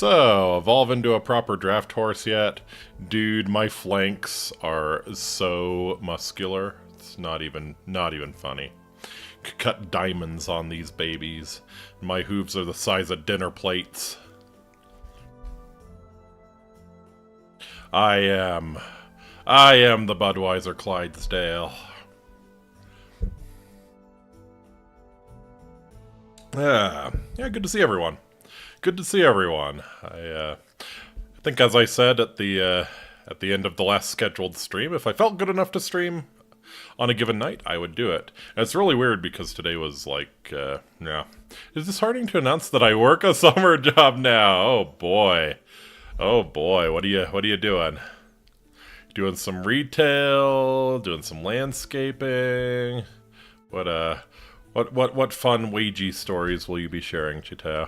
So, evolve into a proper draft horse yet? Dude, my flanks are so muscular. It's not even funny. Could cut diamonds on these babies. My hooves are the size of dinner plates. I am the Budweiser Clydesdale. Yeah, good to see everyone. Good to see everyone. I think, as I said at the end of the last scheduled stream, if I felt good enough to stream on a given night, I would do it. And it's really weird because today was like, yeah. Is disheartening to announce that I work a summer job now? Oh boy, what are you doing? Doing some retail, doing some landscaping. What fun wagey stories will you be sharing, Chitao?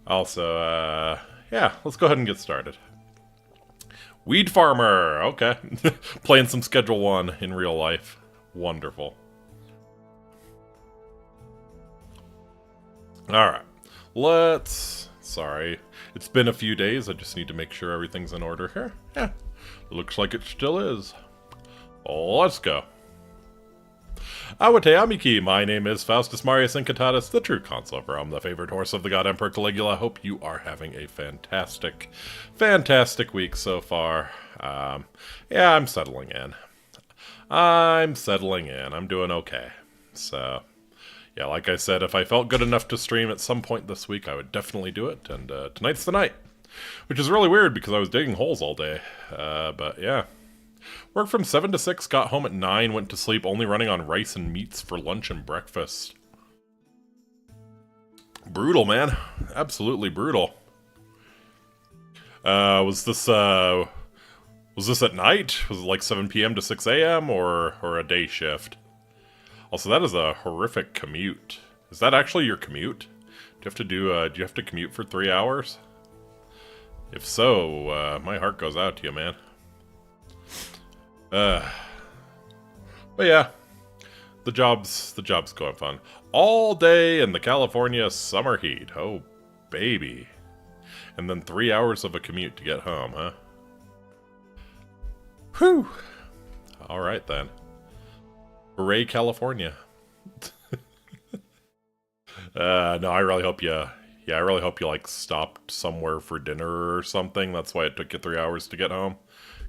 Also, yeah, let's go ahead and get started. Weed farmer, okay. Playing some Schedule 1 in real life. Wonderful. Alright, sorry. It's been a few days, I just need to make sure everything's in order here. Yeah, looks like it still is. Let's go. Awate Amiki, my name is Faustus Marius Incitatus, the true consulate. I'm the favorite horse of the god Emperor Caligula. Hope you are having a fantastic week so far. Yeah, I'm settling in. I'm doing okay. So, yeah, like I said, if I felt good enough to stream at some point this week, I would definitely do it, and tonight's the night. Which is really weird because I was digging holes all day, but yeah. Worked from 7 to 6, got home at 9, went to sleep only running on rice and meats for lunch and breakfast. Brutal, man. Absolutely brutal. Was this at night? Was it like 7 p.m. to 6 a.m. or a day shift? Also, that is a horrific commute. Is that actually your commute? Do you have to commute for 3 hours? If so, my heart goes out to you, man. But yeah, the job's going fun. All day in the California summer heat. Oh, baby. And then 3 hours of a commute to get home, huh? Whew. Alright then. Hooray, California. No, I really hope you like stopped somewhere for dinner or something. That's why it took you 3 hours to get home.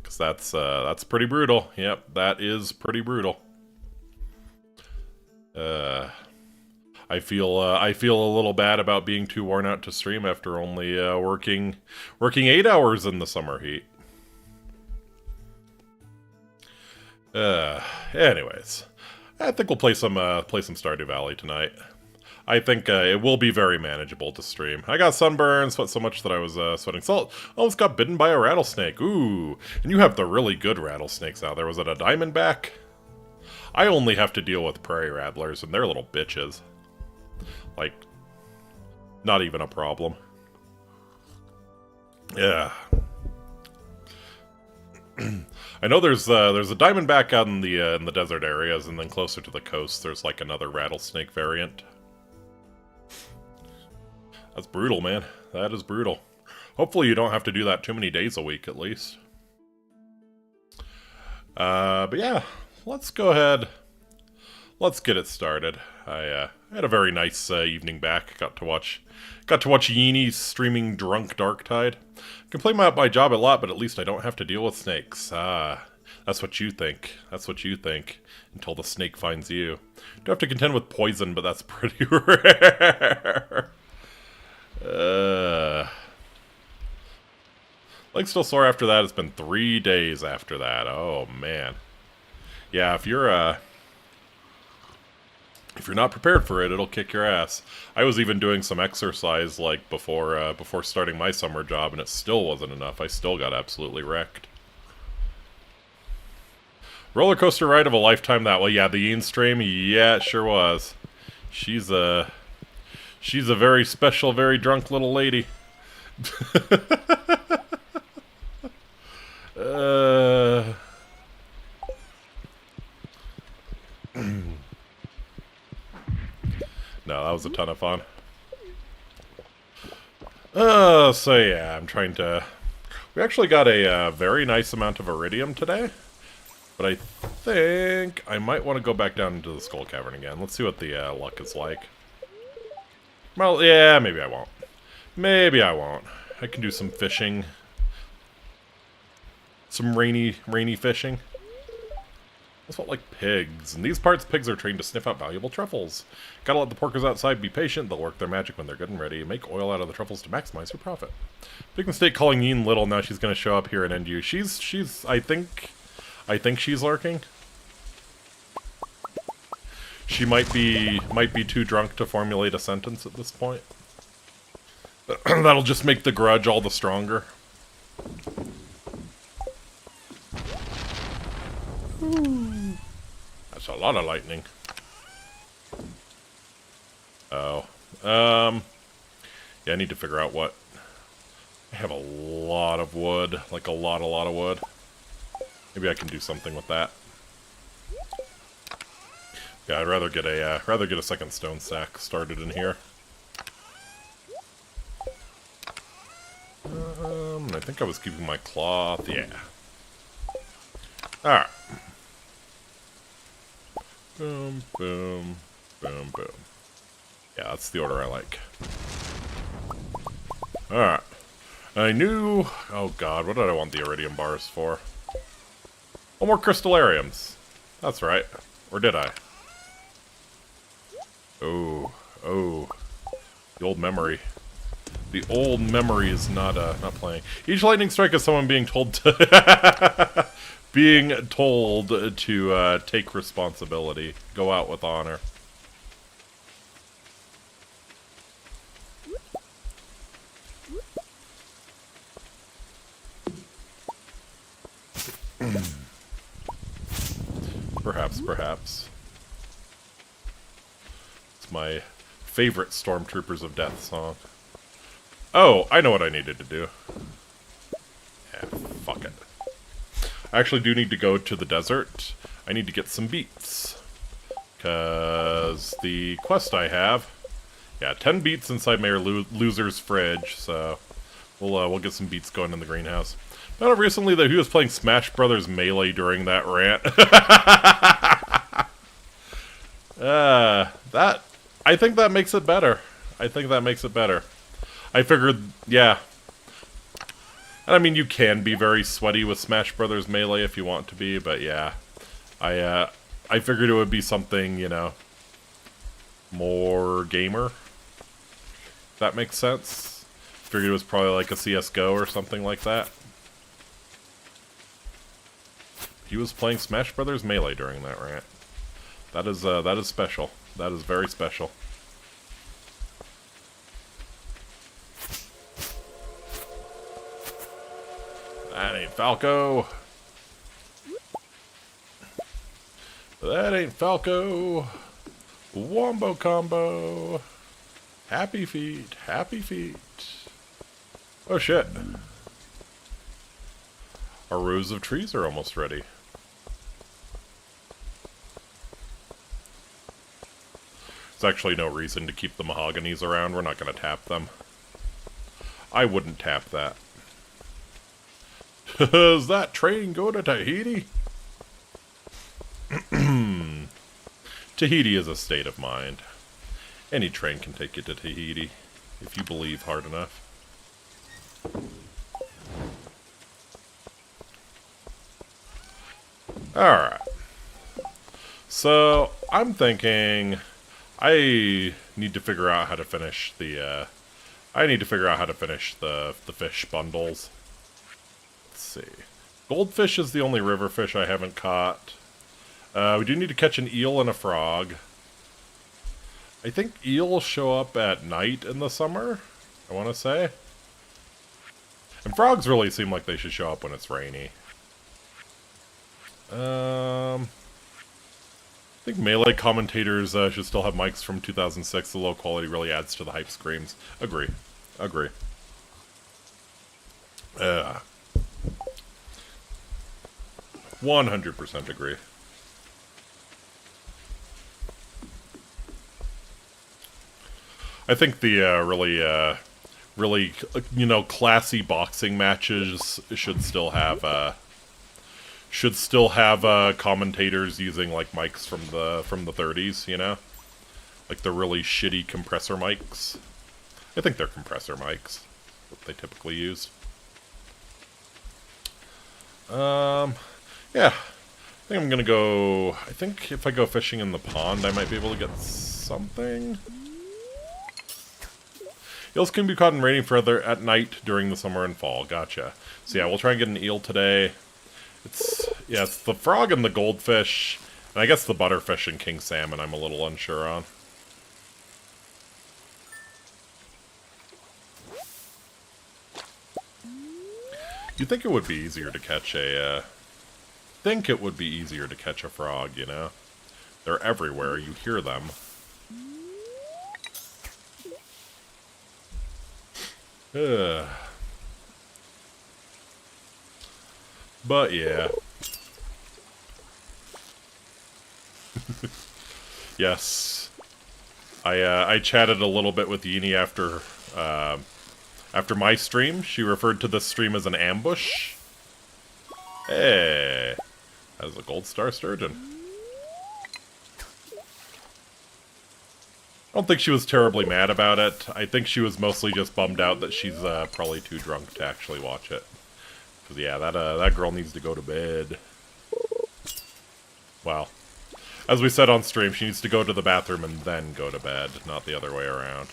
Because that's pretty brutal. Yep, that is pretty brutal. I feel a little bad about being too worn out to stream after only working 8 hours in the summer heat. Anyways, I think we'll play some Stardew Valley tonight. I think it will be very manageable to stream. I got sunburn, sweat so much that I was sweating salt. Almost got bitten by a rattlesnake. Ooh, and you have the really good rattlesnakes out there. Was it a diamondback? I only have to deal with prairie rattlers, and they're little bitches. Like, not even a problem. Yeah. I know there's a diamondback out in the desert areas, and then closer to the coast, there's like another rattlesnake variant. That's brutal, man. That is brutal. Hopefully you don't have to do that too many days a week, at least. But yeah, let's go ahead. Let's get it started. I had a very nice evening back. Got to watch Yeenies streaming Drunk Darktide. I can play my job a lot, but at least I don't have to deal with snakes. That's what you think. That's what you think. Until the snake finds you. Do have to contend with poison, but that's pretty rare. Leg's still sore after that. It's been 3 days after that. Oh man. Yeah, if you're not prepared for it, it'll kick your ass. I was even doing some exercise like before starting my summer job, and it still wasn't enough. I still got absolutely wrecked. Roller coaster ride of a lifetime, that way. Yeah, the Ian stream. Yeah, it sure was. She's a very special, very drunk little lady. No, that was a ton of fun. So yeah, I'm trying to... We actually got a very nice amount of iridium today. But I think I might want to go back down into the Skull Cavern again. Let's see what the luck is like. Well, yeah, maybe I won't. Maybe I won't. I can do some fishing. Some rainy fishing. That's what, like pigs. In these parts, pigs are trained to sniff out valuable truffles. Gotta let the porkers outside be patient. They'll work their magic when they're good and ready. Make oil out of the truffles to maximize your profit. Big mistake calling Yin little. Now she's gonna show up here and end you. She's, I think she's lurking. She might be too drunk to formulate a sentence at this point. That'll just make the grudge all the stronger. That's a lot of lightning. Oh. Yeah, I need to figure out what... I have a lot of wood. Like a lot of wood. Maybe I can do something with that. Yeah, I'd rather get a second stone stack started in here. I think I was keeping my cloth. Yeah. Alright. Boom, boom, boom, boom. Yeah, that's the order I like. Alright. I knew... Oh god, what did I want the iridium bars for? Oh, more crystallariums. That's right. Or did I? Oh. The old memory. The old memory is not playing. Each lightning strike is someone being told to... to take responsibility. Go out with honor. Perhaps. It's my favorite Stormtroopers of Death song. Oh, I know what I needed to do. Yeah, fuck it. I actually do need to go to the desert. I need to get some beets. Because the quest I have... Yeah, 10 beets inside Mayor Loser's fridge, so... We'll get some beets going in the greenhouse. Found out recently that he was playing Smash Brothers Melee during that rant. I think that makes it better. I figured, yeah. And I mean, you can be very sweaty with Smash Brothers Melee if you want to be, but yeah. I figured it would be something, you know, more gamer. If that makes sense. Figured it was probably like a CSGO or something like that. He was playing Smash Brothers Melee during that rant. That is special. That is very special. That ain't Falco. That ain't Falco. Wombo combo. Happy feet. Happy feet. Oh shit. Our rows of trees are almost ready. There's actually no reason to keep the mahoganies around. We're not going to tap them. I wouldn't tap that. Does that train go to Tahiti? Tahiti is a state of mind. Any train can take you to Tahiti, if you believe hard enough. Alright. So, I'm thinking... I need to figure out how to finish the, the fish bundles. Let's see. Goldfish is the only river fish I haven't caught. We do need to catch an eel and a frog. I think eels show up at night in the summer, I want to say. And frogs really seem like they should show up when it's rainy. I think Melee commentators should still have mics from 2006. The low quality really adds to the hype screams. Agree. 100% agree. I think the really, you know, classy boxing matches should still have commentators using like mics from the 30s, you know, like the really shitty compressor mics. I think they're compressor mics that they typically use. Yeah. I think I'm gonna go... I think if I go fishing in the pond, I might be able to get something. Eels can be caught in rainy weather at night during the summer and fall. Gotcha. So yeah, we'll try and get an eel today. It's the frog and the goldfish, and I guess the butterfish and king salmon I'm a little unsure on. You'd think it would be easier to catch a... think it would be easier to catch a frog, you know? They're everywhere, you hear them. But yeah. Yes. I chatted a little bit with Yini after my stream. She referred to this stream as an ambush. Hey, that is a gold star sturgeon. I don't think she was terribly mad about it. I think she was mostly just bummed out that she's probably too drunk to actually watch it. Because yeah, that girl needs to go to bed. Well, as we said on stream, she needs to go to the bathroom and then go to bed, not the other way around.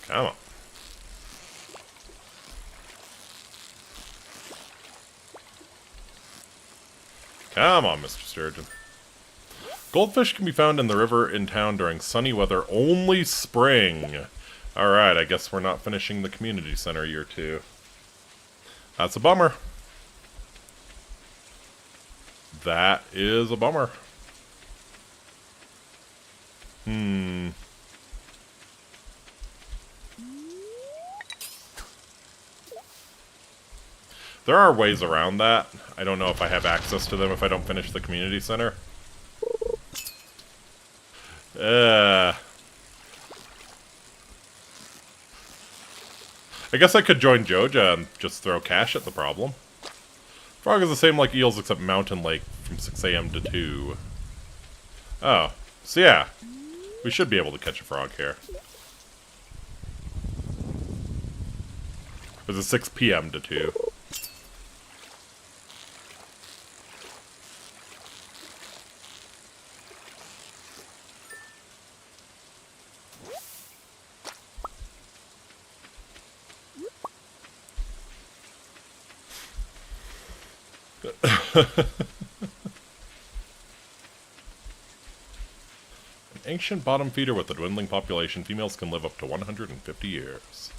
Come on. Come on, Mr. Sturgeon. Goldfish can be found in the river in town during sunny weather, only spring. Alright, I guess we're not finishing the community center year 2. That's a bummer. That is a bummer. There are ways around that. I don't know if I have access to them if I don't finish the community center. I guess I could join Joja and just throw cash at the problem. Frog is the same like eels except Mountain Lake from 6 AM to 2. Oh, so yeah. We should be able to catch a frog here. It was a 6 PM to 2. An ancient bottom feeder with a dwindling population, females can live up to 150 years.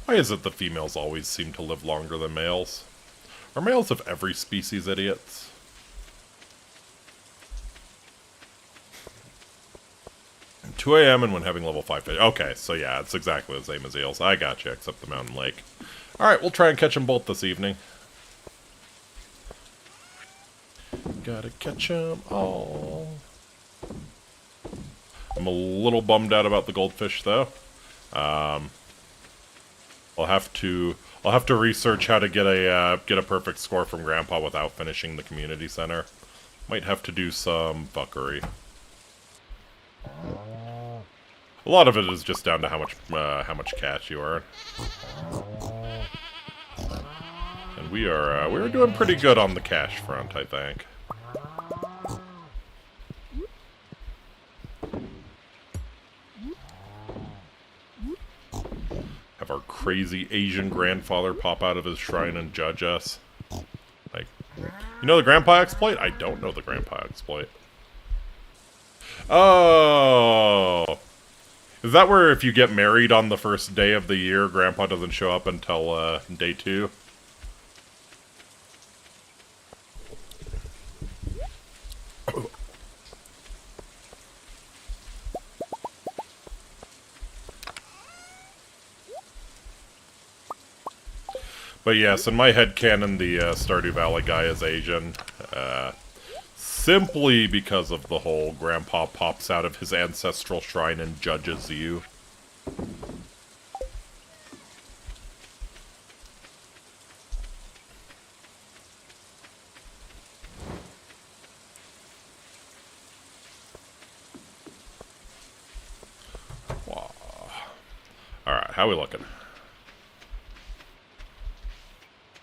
Why is it that females always seem to live longer than males? Are males of every species idiots? At 2 AM and when having level 5 fish. Okay, so yeah, it's exactly the same as eels. I gotcha, except the Mountain Lake. Alright, we'll try and catch them both this evening. Gotta catch them all. I'm a little bummed out about the goldfish, though. I'll have to research how to get a perfect score from Grandpa without finishing the community center. Might have to do some fuckery. A lot of it is just down to how much cash you earn. And we're doing pretty good on the cash front, I think. Have our crazy Asian grandfather pop out of his shrine and judge us. Like, you know the grandpa exploit? I don't know the grandpa exploit. Oh! Is that where if you get married on the first day of the year, grandpa doesn't show up until day 2? But yes, in my headcanon, the Stardew Valley guy is Asian. Simply because of the whole grandpa pops out of his ancestral shrine and judges you. Wow. Alright, how we looking?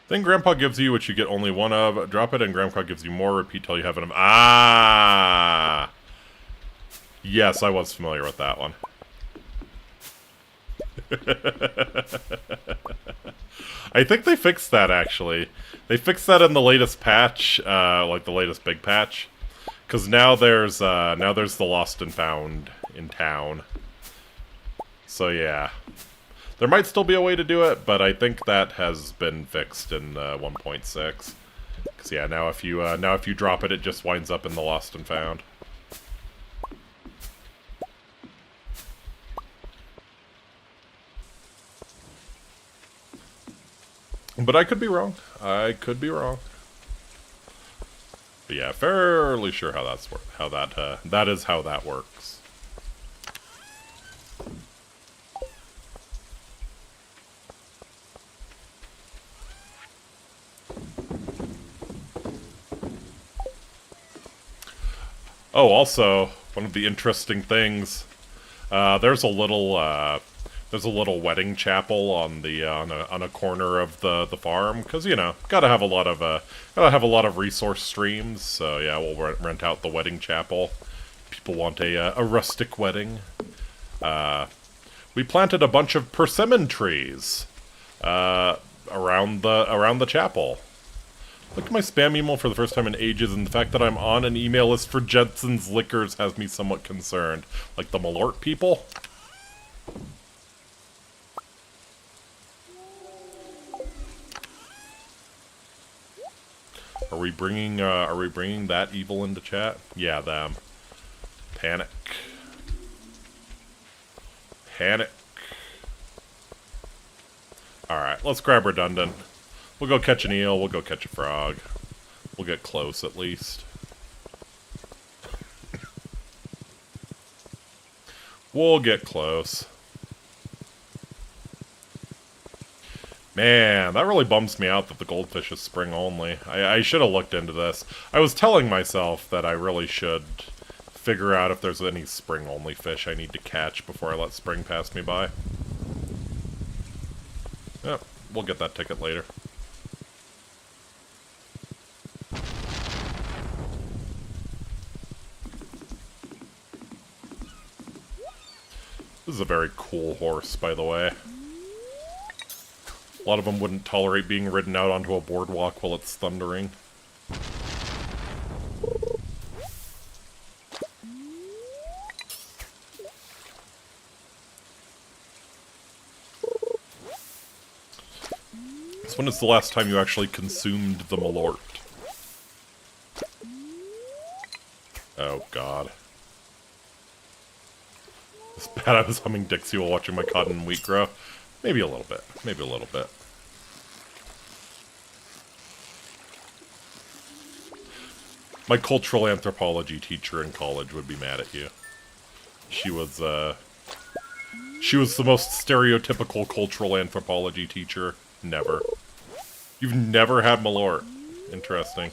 Then Grandpa gives you what you get only one of. Drop it and Grandpa gives you more. Repeat till you have it. Ah! Yes, I was familiar with that one. I think they fixed that, actually. They fixed that in the latest patch, like the latest big patch. Because now there's the Lost and Found in town. So yeah. There might still be a way to do it, but I think that has been fixed in 1.6. Because yeah, now if you drop it, it just winds up in the Lost and Found. But I could be wrong. I could be wrong. But yeah, fairly sure how that's that is how that works. Oh, also, one of the interesting things, there's a little wedding chapel on the on a corner of the farm, because you know, gotta have a lot of resource streams. So yeah, we'll rent out the wedding chapel. People want a rustic wedding. We planted a bunch of persimmon trees around the chapel. Look at my spam email for the first time in ages, and the fact that I'm on an email list for Jensen's Liquors has me somewhat concerned. Like the Malort people? Are we bringing that evil into chat? Yeah, them. Panic. Panic. Alright, let's grab redundant. We'll go catch an eel, we'll go catch a frog. We'll get close, at least. We'll get close. Man, that really bums me out that the goldfish is spring only. I should have looked into this. I was telling myself that I really should figure out if there's any spring only fish I need to catch before I let spring pass me by. Yep, we'll get that ticket later. This is a very cool horse, by the way. A lot of them wouldn't tolerate being ridden out onto a boardwalk while it's thundering. So when is the last time you actually consumed the Malort? Oh, God. It's bad I was humming Dixie while watching my cotton and wheat grow. Maybe a little bit. Maybe a little bit. My cultural anthropology teacher in college would be mad at you. She was the most stereotypical cultural anthropology teacher. Never. You've never had Malort. Interesting.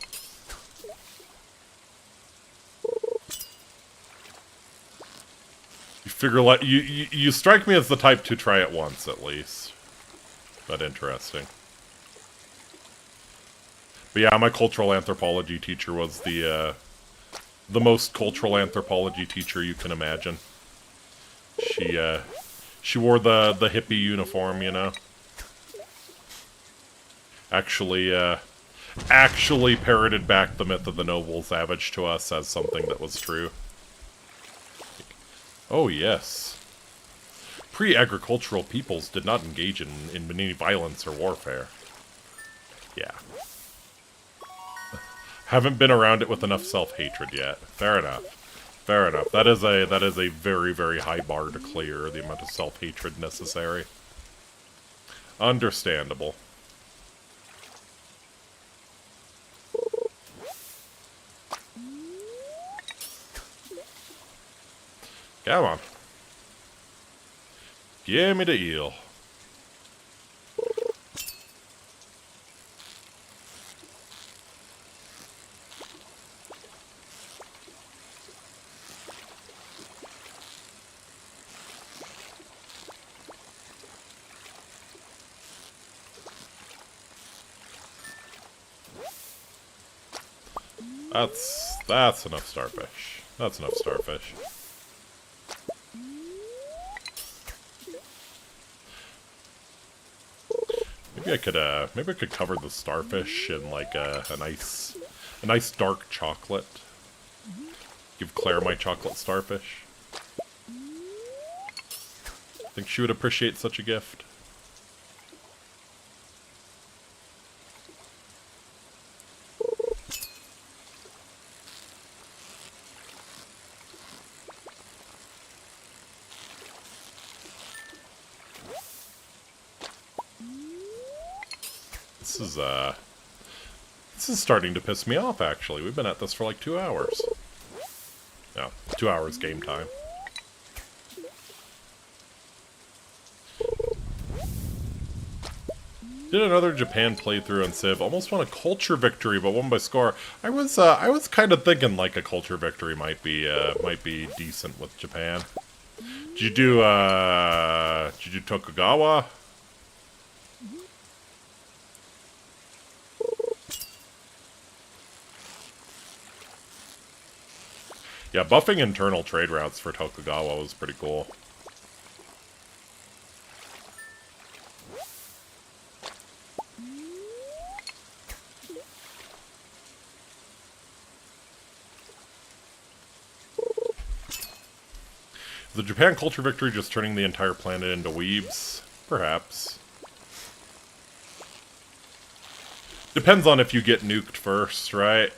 You figure like you strike me as the type to try it once at least. But interesting. But yeah, my cultural anthropology teacher was the most cultural anthropology teacher you can imagine. She wore the hippie uniform, you know. Actually parroted back the myth of the noble savage to us as something that was true. Oh, yes. Pre-agricultural peoples did not engage in any violence or warfare. Yeah. Haven't been around it with enough self-hatred yet. Fair enough. Fair enough. That is a very, very high bar to clear, the amount of self-hatred necessary. Understandable. Come on. Give me the eel. That's enough starfish. That's enough starfish. Maybe I could cover the starfish in like a nice dark chocolate. Give Claire my chocolate starfish. Think she would appreciate such a gift. This is starting to piss me off, actually. We've been at this for like 2 hours. No, 2 hours game time. Did another Japan playthrough on Civ. Almost won a culture victory, but won by score. I was kind of thinking like a culture victory might be decent with Japan. Did you do Tokugawa? Yeah, buffing internal trade routes for Tokugawa was pretty cool. The Japan culture victory just turning the entire planet into weebs? Perhaps. Depends on if you get nuked first, right?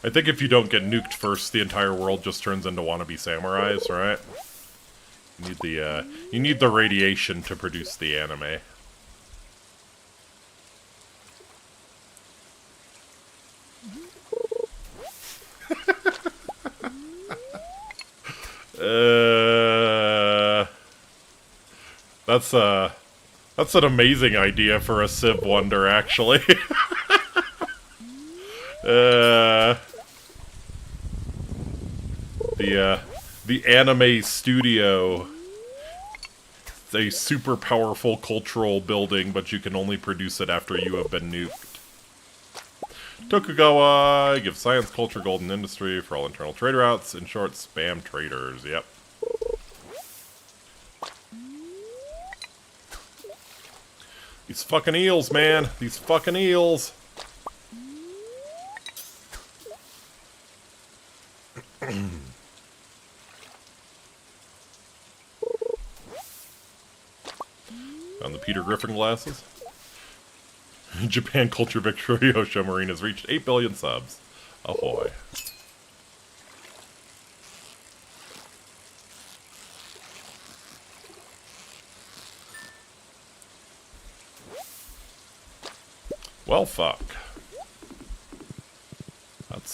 I think if you don't get nuked first, the entire world just turns into wannabe samurais, right? You need the radiation to produce the anime. That's an amazing idea for a Civ Wonder, actually. The anime studio. It's a super powerful cultural building, but you can only produce it after you have been nuked. Tokugawa gives science, culture, golden industry for all internal trade routes. In short, spam traders. Yep. These fucking eels, man. These fucking eels. Found the Peter Griffin glasses. Japan culture victory. Osho Marine has reached 8 billion subs. Ahoy. Well, fuck.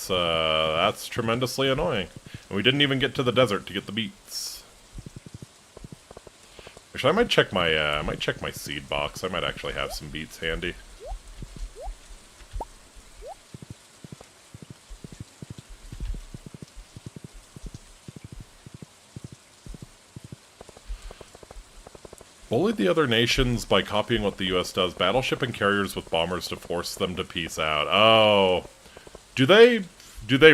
That's tremendously annoying. And we didn't even get to the desert to get the beets. Actually, I might check my seed box. I might actually have some beets handy. Bully the other nations by copying what the US does. Battleship and carriers with bombers to force them to peace out. Oh. Do they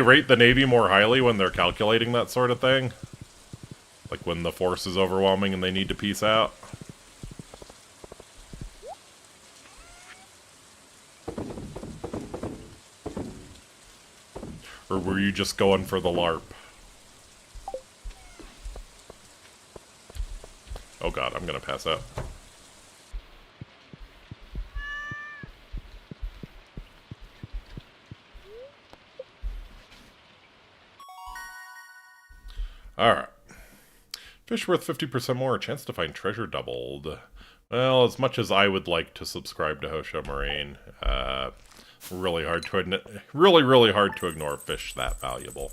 rate the Navy more highly when they're calculating that sort of thing? Like when the force is overwhelming and they need to peace out? Or were you just going for the LARP? Oh god, I'm gonna pass out. Alright. Fish worth 50% more, chance to find treasure doubled. Well, as much as I would like to subscribe to Hosho Marine, really hard to really hard to ignore fish that valuable.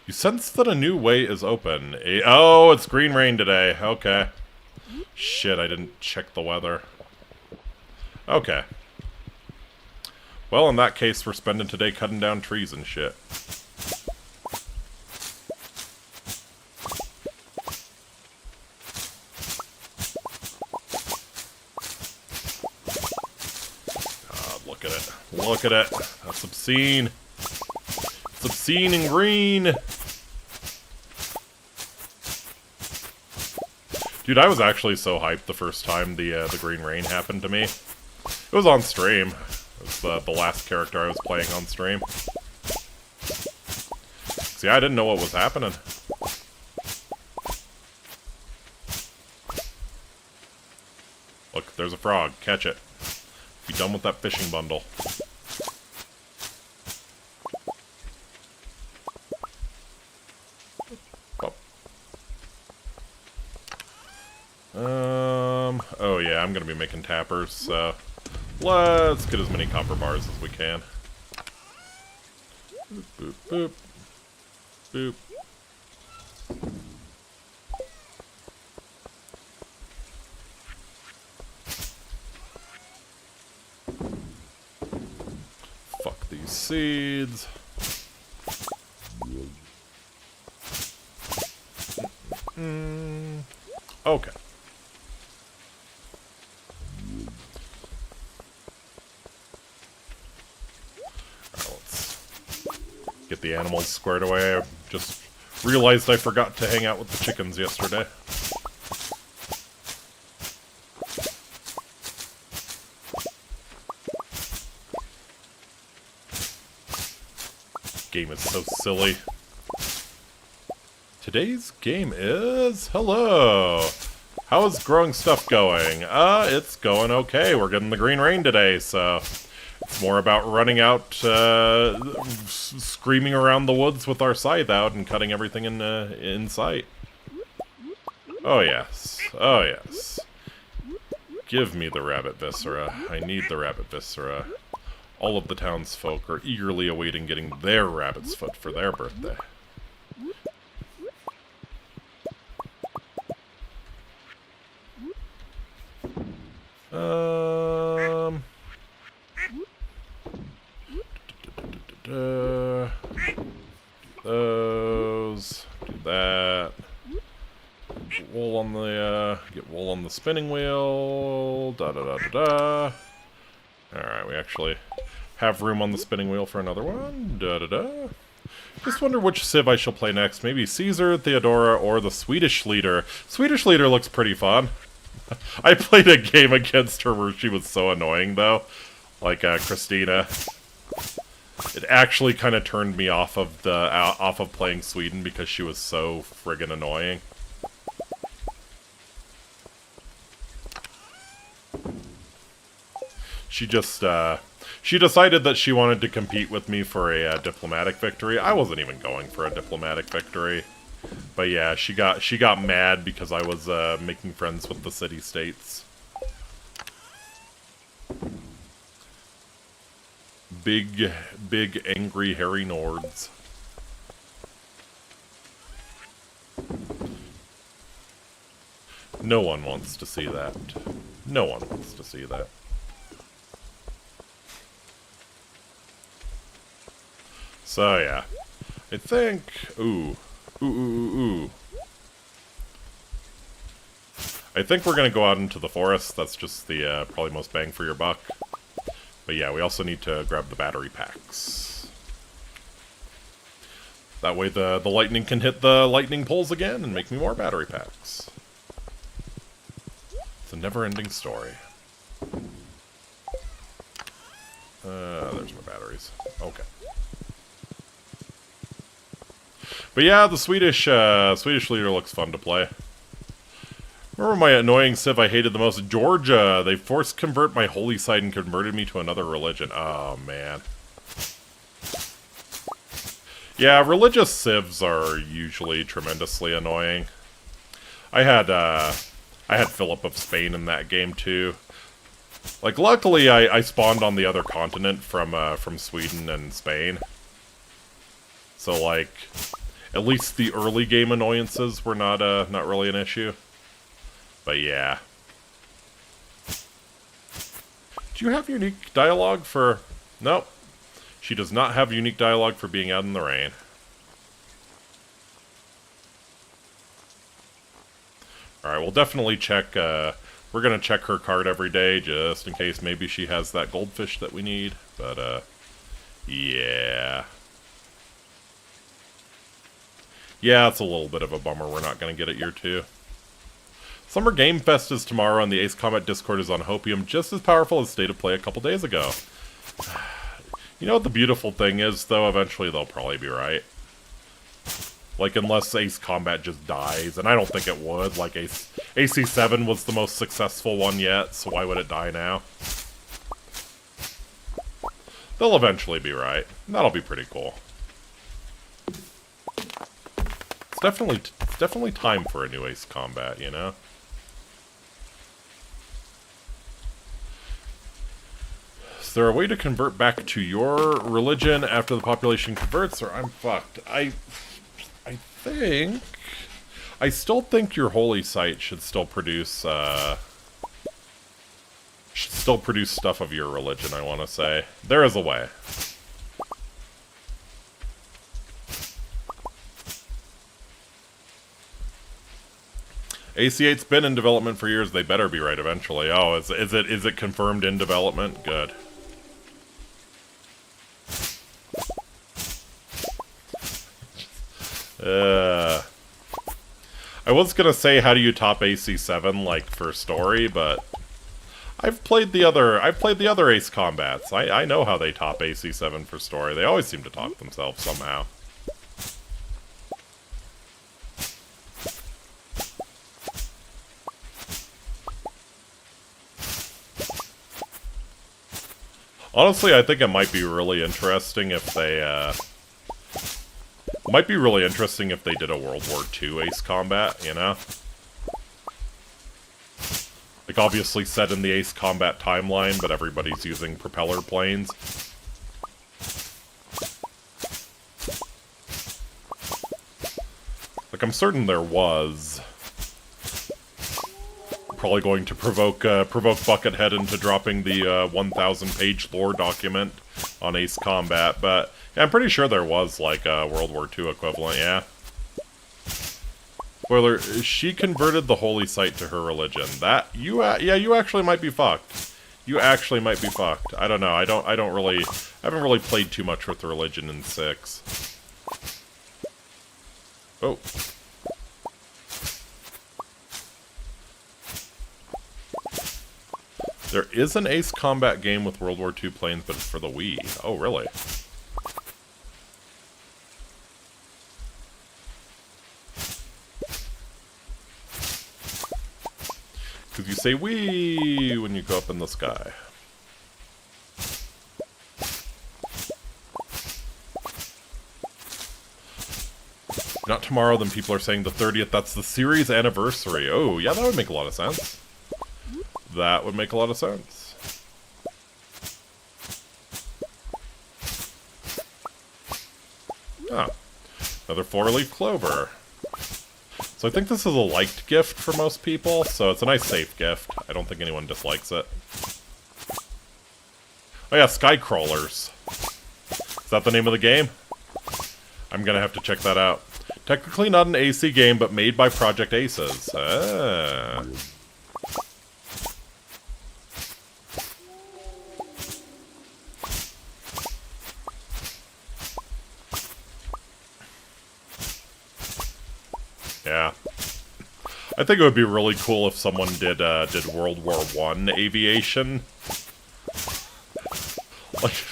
You sense that a new way is open. Oh, it's green rain today. Okay. Shit, I didn't check the weather. Okay. Well, in that case, we're spending today cutting down trees and shit. God, look at it. Look at it. That's obscene. It's obscene and green. Dude, I was actually so hyped the first time the green rain happened to me. It was on stream. It was the last character I was playing on stream. See, I didn't know what was happening. Look, there's a frog. Catch it. Be done with that fishing bundle. Oh yeah, I'm gonna be making tappers, so let's get as many copper bars as we can. Boop, boop, boop. Fuck these seeds. Okay. Get the animals squared away. I just realized I forgot to hang out with the chickens yesterday. Game is so silly. Today's game is... Hello! How is growing stuff going? It's going okay. We're getting the green rain today, so... It's more about running out, screaming around the woods with our scythe out and cutting everything in sight. Oh yes, oh yes. Give me the rabbit viscera. I need the rabbit viscera. All of the townsfolk are eagerly awaiting getting their rabbit's foot for their birthday. Do those, do that. Wool on the, get wool on the spinning wheel, da-da-da-da-da. Alright, we actually have room on the spinning wheel for another one, da-da-da. Just wonder which civ I shall play next. Maybe Caesar, Theodora, or the Swedish leader. Swedish leader looks pretty fun. I played a game against her where she was so annoying, though. Like, Christina. It actually kind of turned me off of playing Sweden because she was so friggin' annoying. She just, she decided that she wanted to compete with me for a diplomatic victory. I wasn't even going for a diplomatic victory. But yeah, she got mad because I was making friends with the city-states. Big angry hairy Nords. No one wants to see that. No one wants to see that. So yeah, I think. Ooh. I think we're gonna go out into the forest. That's just the probably most bang for your buck. But yeah, we also need to grab the battery packs. That way the lightning can hit the lightning poles again and make me more battery packs. It's a never-ending story. There's my batteries. Okay. But yeah, the Swedish leader looks fun to play. Remember my annoying civ I hated the most? Georgia! They forced convert my holy site and converted me to another religion. Oh, man. Yeah, religious civs are usually tremendously annoying. I had Philip of Spain in that game, too. Like, luckily, I spawned on the other continent from Sweden and Spain. So, like, at least the early game annoyances were not really an issue. But yeah. Do you have unique dialogue for... Nope. She does not have unique dialogue for being out in the rain. Alright, we'll definitely check... we're gonna check her card every day, just in case maybe she has that goldfish that we need. But, yeah. Yeah, it's a little bit of a bummer we're not gonna get it year 2. Summer Game Fest is tomorrow, and the Ace Combat Discord is on Hopium, just as powerful as State of Play a couple days ago. You know what the beautiful thing is, though? Eventually they'll probably be right. Like, unless Ace Combat just dies, and I don't think it would. Like, AC7 was the most successful one yet, so why would it die now? They'll eventually be right. That'll be pretty cool. It's definitely time for a new Ace Combat, you know? Is there a way to convert back to your religion after the population converts, or I'm fucked? I still think your holy site should still produce stuff of your religion, I want to say. There is a way. AC8's been in development for years. They better be right eventually. Oh, is it confirmed in development? Good. I was gonna say, how do you top AC7 like for story, but I've played the other Ace Combats. I know how they top AC7 for story. They always seem to top themselves somehow. Honestly, I think it might be really interesting if they, did a World War II Ace Combat, you know? Like, obviously set in the Ace Combat timeline, but everybody's using propeller planes. Like, I'm certain there was. Probably going to provoke Buckethead into dropping the 1,000-page lore document on Ace Combat, but yeah, I'm pretty sure there was like a World War II equivalent. Yeah. Spoiler: she converted the holy site to her religion. That you actually might be fucked. You actually might be fucked. I don't know. I haven't really played too much with religion in 6. Oh. There is an Ace Combat game with World War II planes, but it's for the Wii. Oh, really? Because you say Wii when you go up in the sky. Not tomorrow, then people are saying the 30th. That's the series anniversary. Oh, yeah, that would make a lot of sense. That would make a lot of sense. Ah, another 4-leaf clover. So I think this is a liked gift for most people, so it's a nice safe gift. I don't think anyone dislikes it. Oh yeah, Sky Crawlers. Is that the name of the game? I'm gonna have to check that out. Technically not an AC game, but made by Project Aces. Ah. Yeah. I think it would be really cool if someone did World War I aviation. Like,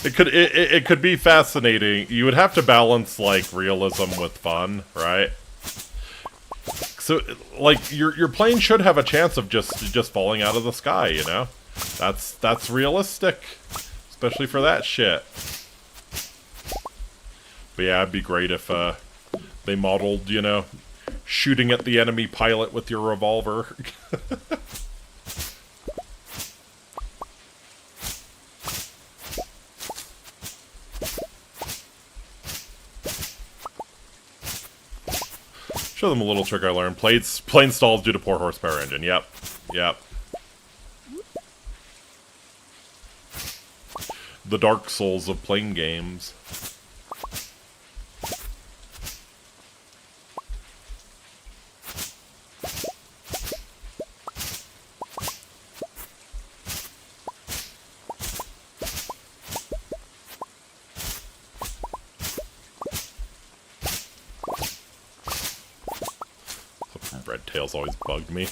it could be fascinating. You would have to balance, like, realism with fun, right? Because So, like, your plane should have a chance of just falling out of the sky, you know? That's realistic. Especially for that shit. But yeah, it'd be great if, they modeled, you know, shooting at the enemy pilot with your revolver. Show them a little trick I learned. Plane stalls due to poor horsepower engine. Yep. Yep. The Dark Souls of plane games. Red Tails always bugged me.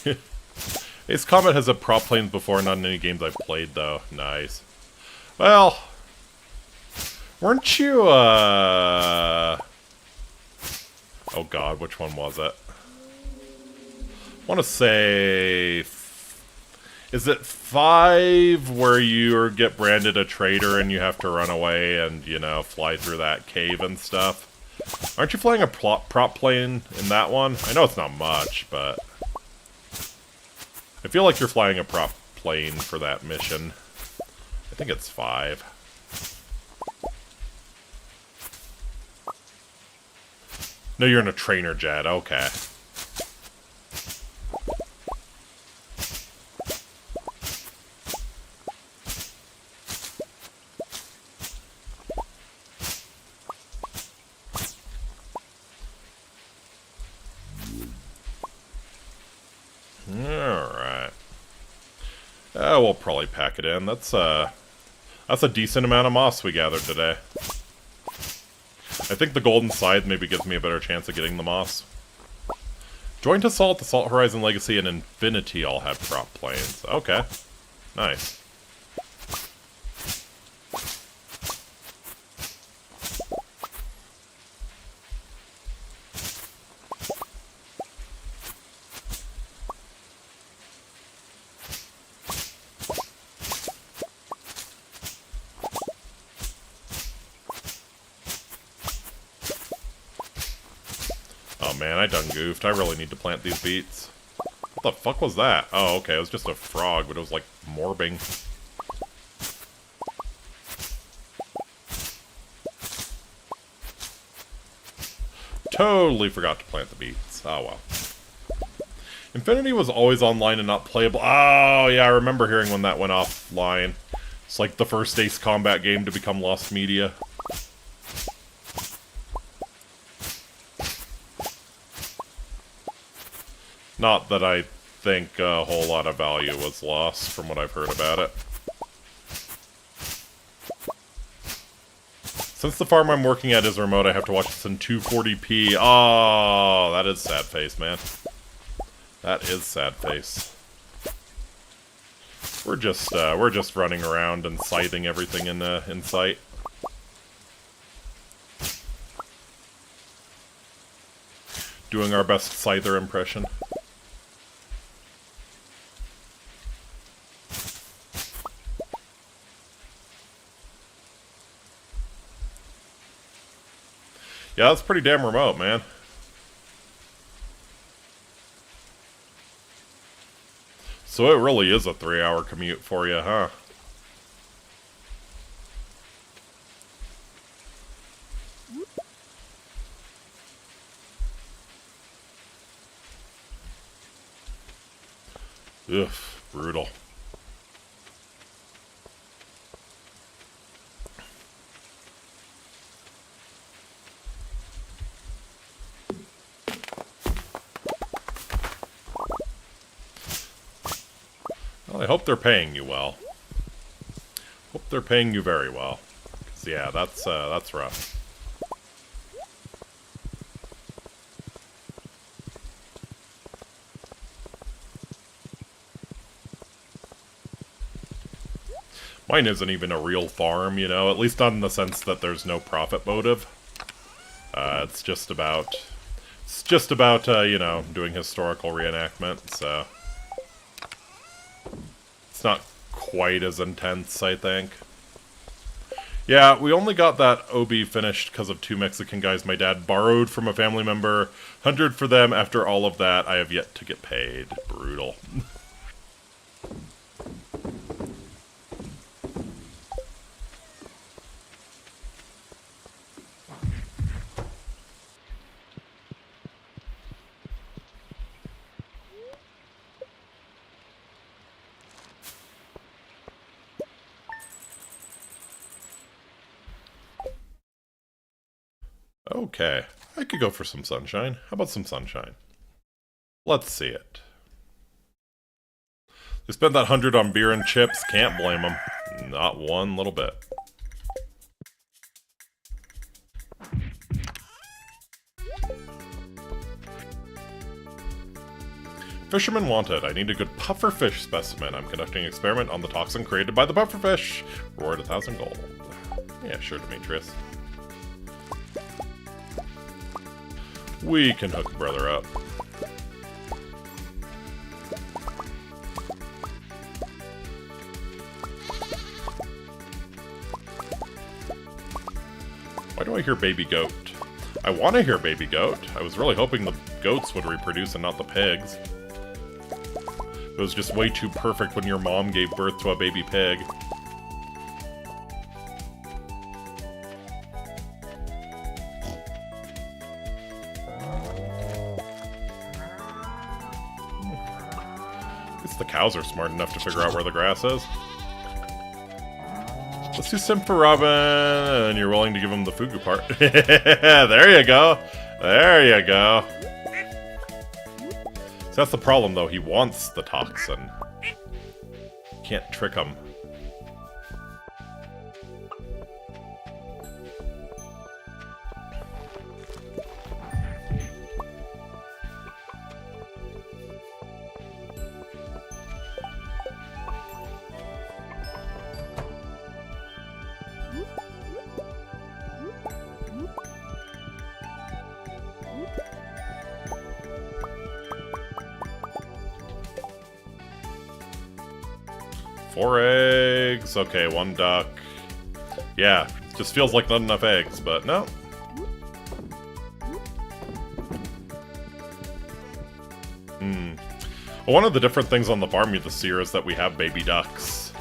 Ace Comet has a prop planes before, not in any games I've played, though. Nice. Well, weren't you, oh god, which one was it? I want to say... Is it 5 where you get branded a traitor and you have to run away and, you know, fly through that cave and stuff? Aren't you flying a prop plane in that one? I know it's not much, but... I feel like you're flying a prop plane for that mission. I think it's 5. No, you're in a trainer jet, okay. Alright. We'll probably pack it in. That's a decent amount of moss we gathered today. I think the golden scythe maybe gives me a better chance of getting the moss. Joint Assault, Assault Horizon Legacy, and Infinity all have prop planes. Okay. Nice. Oh man, I done goofed. I really need to plant these beets. What the fuck was that? Oh, okay, it was just a frog, but it was like morbing. Totally forgot to plant the beets. Oh well. Infinity was always online and not playable. Oh yeah, I remember hearing when that went offline. It's like the first Ace Combat game to become lost media. Not that I think a whole lot of value was lost from what I've heard about it. Since the farm I'm working at is remote, I have to watch this in 240p. Oh, that is sad face, man. That is sad face. We're just running around and scything everything in sight. Doing our best scyther impression. Yeah, that's pretty damn remote, man. So it really is a 3-hour commute for you, huh? Ugh, brutal. Well, I hope they're paying you well. Hope they're paying you very well. 'Cause, yeah, that's rough. Mine isn't even a real farm, you know, at least not in the sense that there's no profit motive. It's just just about, you know, doing historical reenactment, so... It's not quite as intense, I think. Yeah, we only got that OB finished because of 2 Mexican guys my dad borrowed from a family member. 100 for them. After all of that, I have yet to get paid. Brutal. Okay, I could go for some sunshine. How about some sunshine? Let's see it. They spent that 100 on beer and chips. Can't blame them. Not one little bit. Fisherman wanted. I need a good pufferfish specimen. I'm conducting an experiment on the toxin created by the pufferfish. Reward 1,000 gold. Yeah, sure, Demetrius. We can hook brother up. Why do I hear baby goat? I want to hear baby goat. I was really hoping the goats would reproduce and not the pigs. It was just way too perfect when your mom gave birth to a baby pig. The cows are smart enough to figure out where the grass is. Let's do Sim for Robin, and you're willing to give him the Fugu part. There you go. There you go. So that's the problem, though. He wants the toxin. Can't trick him. Four eggs. Okay, 1 duck. Yeah, just feels like not enough eggs, but no. Well, one of the different things on the farm this year is that we have baby ducks.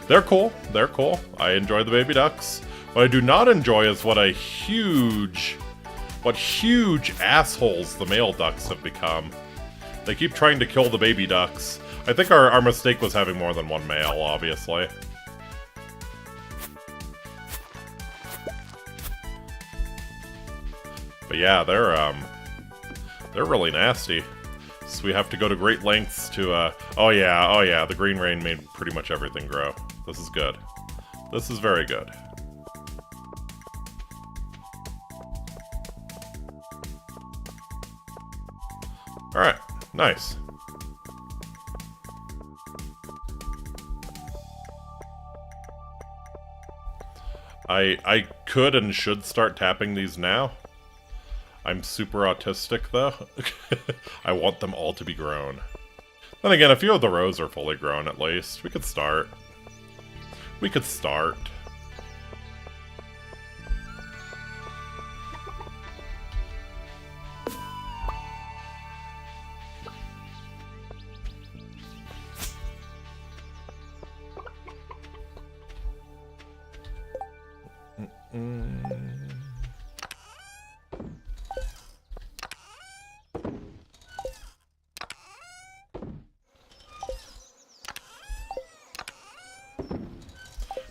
They're cool. They're cool. I enjoy the baby ducks. What I do not enjoy is what huge assholes the male ducks have become. They keep trying to kill the baby ducks. I think our mistake was having more than 1 male, obviously. But yeah, they're really nasty. So we have to go to great lengths to, oh yeah, the green rain made pretty much everything grow. This is good. This is very good. Alright, nice. I could and should start tapping these now. I'm super autistic, though. I want them all to be grown. Then again, a few of the rows are fully grown, at least. We could start. We could start.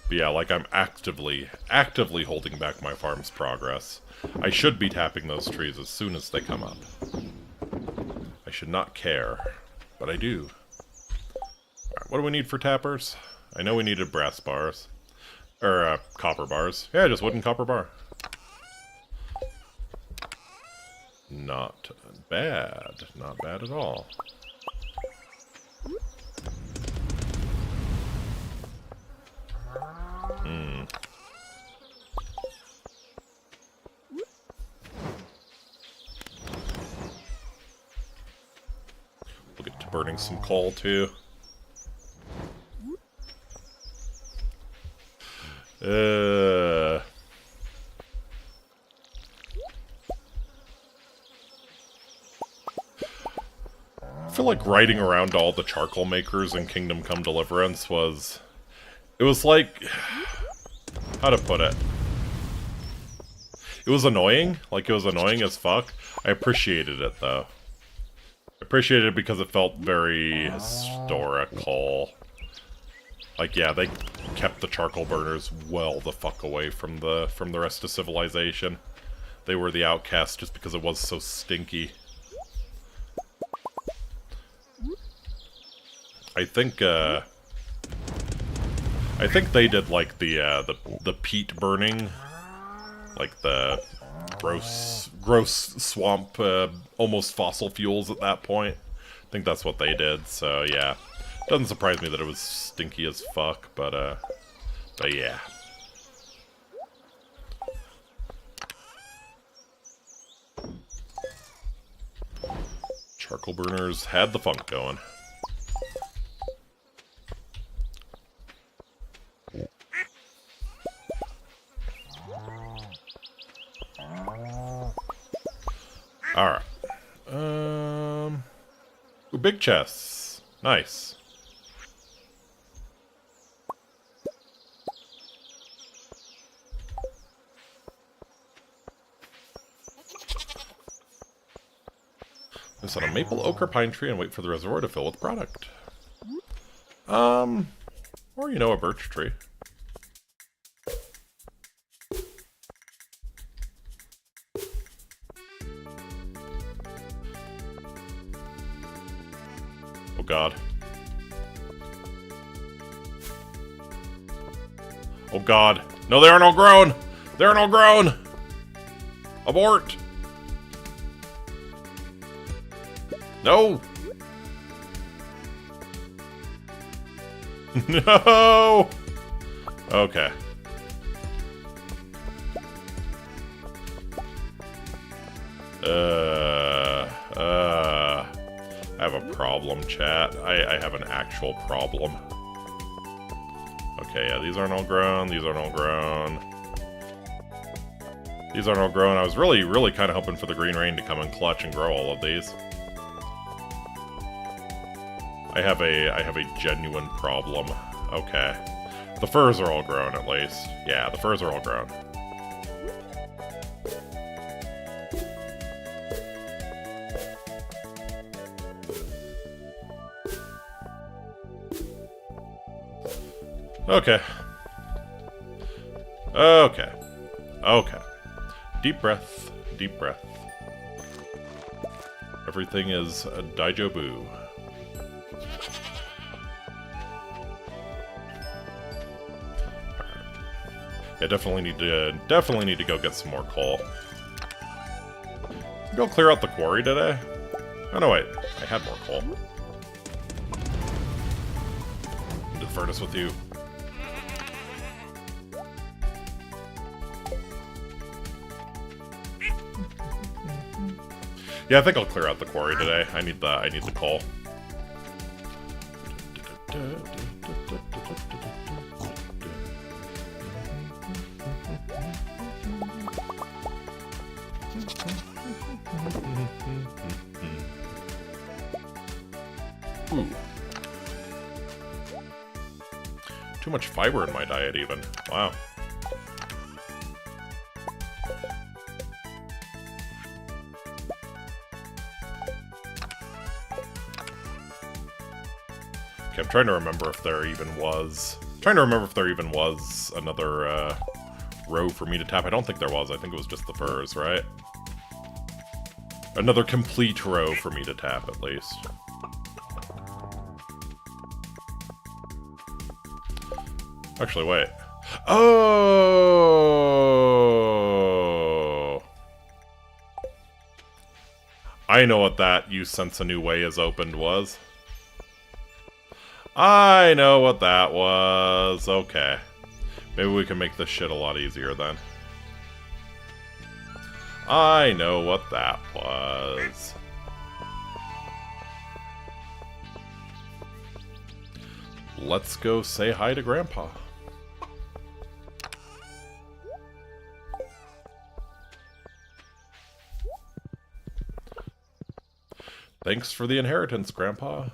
But yeah, like I'm actively holding back my farm's progress. I should be tapping those trees as soon as they come up. I should not care, but I do. Alright, what do we need for tappers? I know we needed brass bars. Or, copper bars. Yeah, just wooden copper bar. Not bad. Not bad at all. burning some coal, too. I feel like riding around all the charcoal makers in Kingdom Come Deliverance was... It was like... How to put it? It was annoying. Like, it was annoying as fuck. I appreciated it, though. I appreciated it because it felt very historical. Like, yeah, they kept the charcoal burners well the fuck away from the rest of civilization. They were the outcasts just because it was so stinky. I think they did like the peat burning, like the gross swamp, almost fossil fuels at that point. I think that's what they did. So yeah, doesn't surprise me that it was stinky as fuck. But yeah. Charcoal burners had the funk going. Alright. Big chests. Nice. Place on a maple, oak, or pine tree and wait for the reservoir to fill with product. Or, you know, a birch tree. Oh god. Oh god. No, they are no grown! They are no grown! Abort! No! No! Okay. I have a problem, chat. I have an actual problem. Okay, yeah, these aren't all grown. These aren't all grown. These aren't all grown. I was really kind of hoping for the green rain to come and clutch and grow all of these. I have a genuine problem. Okay. The furs are all grown, at least. Yeah, the furs are all grown. Okay. Okay. Okay. Deep breath. Deep breath. Everything is a daijobu. Yeah, definitely need to go get some more coal. Go clear out the quarry today. Oh no, wait, I had more coal. Into the furnace with you. Yeah, I think I'll clear out the quarry today. I need the coal. Ooh. Too much fiber in my diet, even. Wow. Okay, I'm trying to remember if there even was... another row for me to tap. I don't think there was. I think it was just the furs, right? Another complete row for me to tap, at least. Actually, wait. Oh! I know what that "You Sense a New Way is opened" was. I know what that was. Okay. Maybe we can make this shit a lot easier then. I know what that was. let's go say hi to Grandpa. Thanks for the inheritance, Grandpa.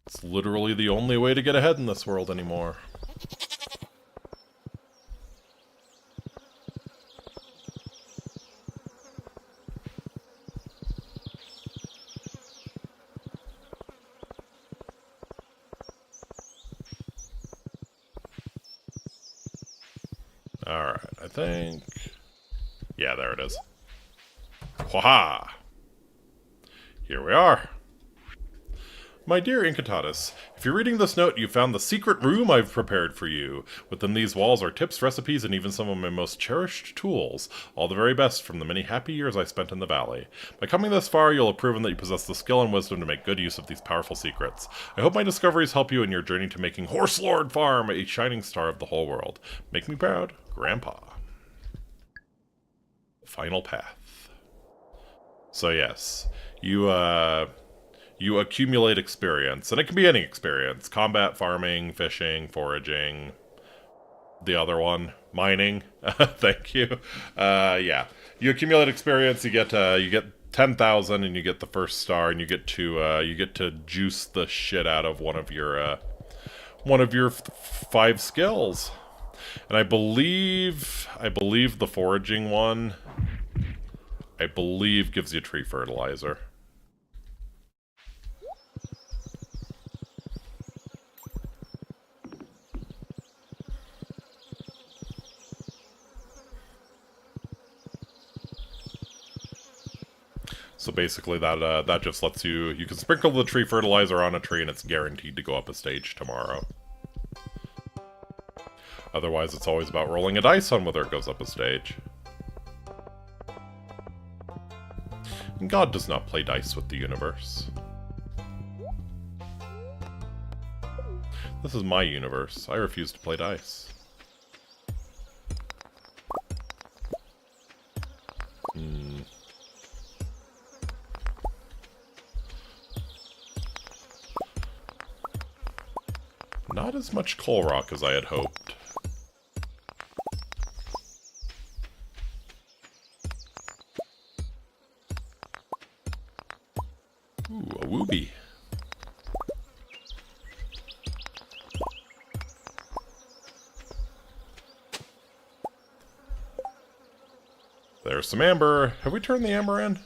It's literally the only way to get ahead in this world anymore. Alright, I think... yeah, there it is. Waha! Here we are. My dear Incitatus, if you're reading this note, you found the secret room I've prepared for you. Within these walls are tips, recipes, and even some of my most cherished tools. All the very best from the many happy years I spent in the valley. By coming this far, you'll have proven that you possess the skill and wisdom to make good use of these powerful secrets. I hope my discoveries help you in your journey to making Horse Lord Farm a shining star of the whole world. Make me proud, Grandpa. Final path. So yes, you accumulate experience, and it can be any experience. Combat, farming, fishing, foraging. The other one, mining. Thank you. Yeah. You accumulate experience, you get 10,000 and you get the first star, and you get to juice the shit out of one of your 5 skills. And I believe the foraging one gives you tree fertilizer. So basically that just lets you can sprinkle the tree fertilizer on a tree and it's guaranteed to go up a stage tomorrow. Otherwise, it's always about rolling a dice on whether it goes up a stage. And God does not play dice with the universe. This is my universe. I refuse to play dice. Not as much coal rock as I had hoped. Ooh, a wooby. There's some amber. Have we turned the amber in?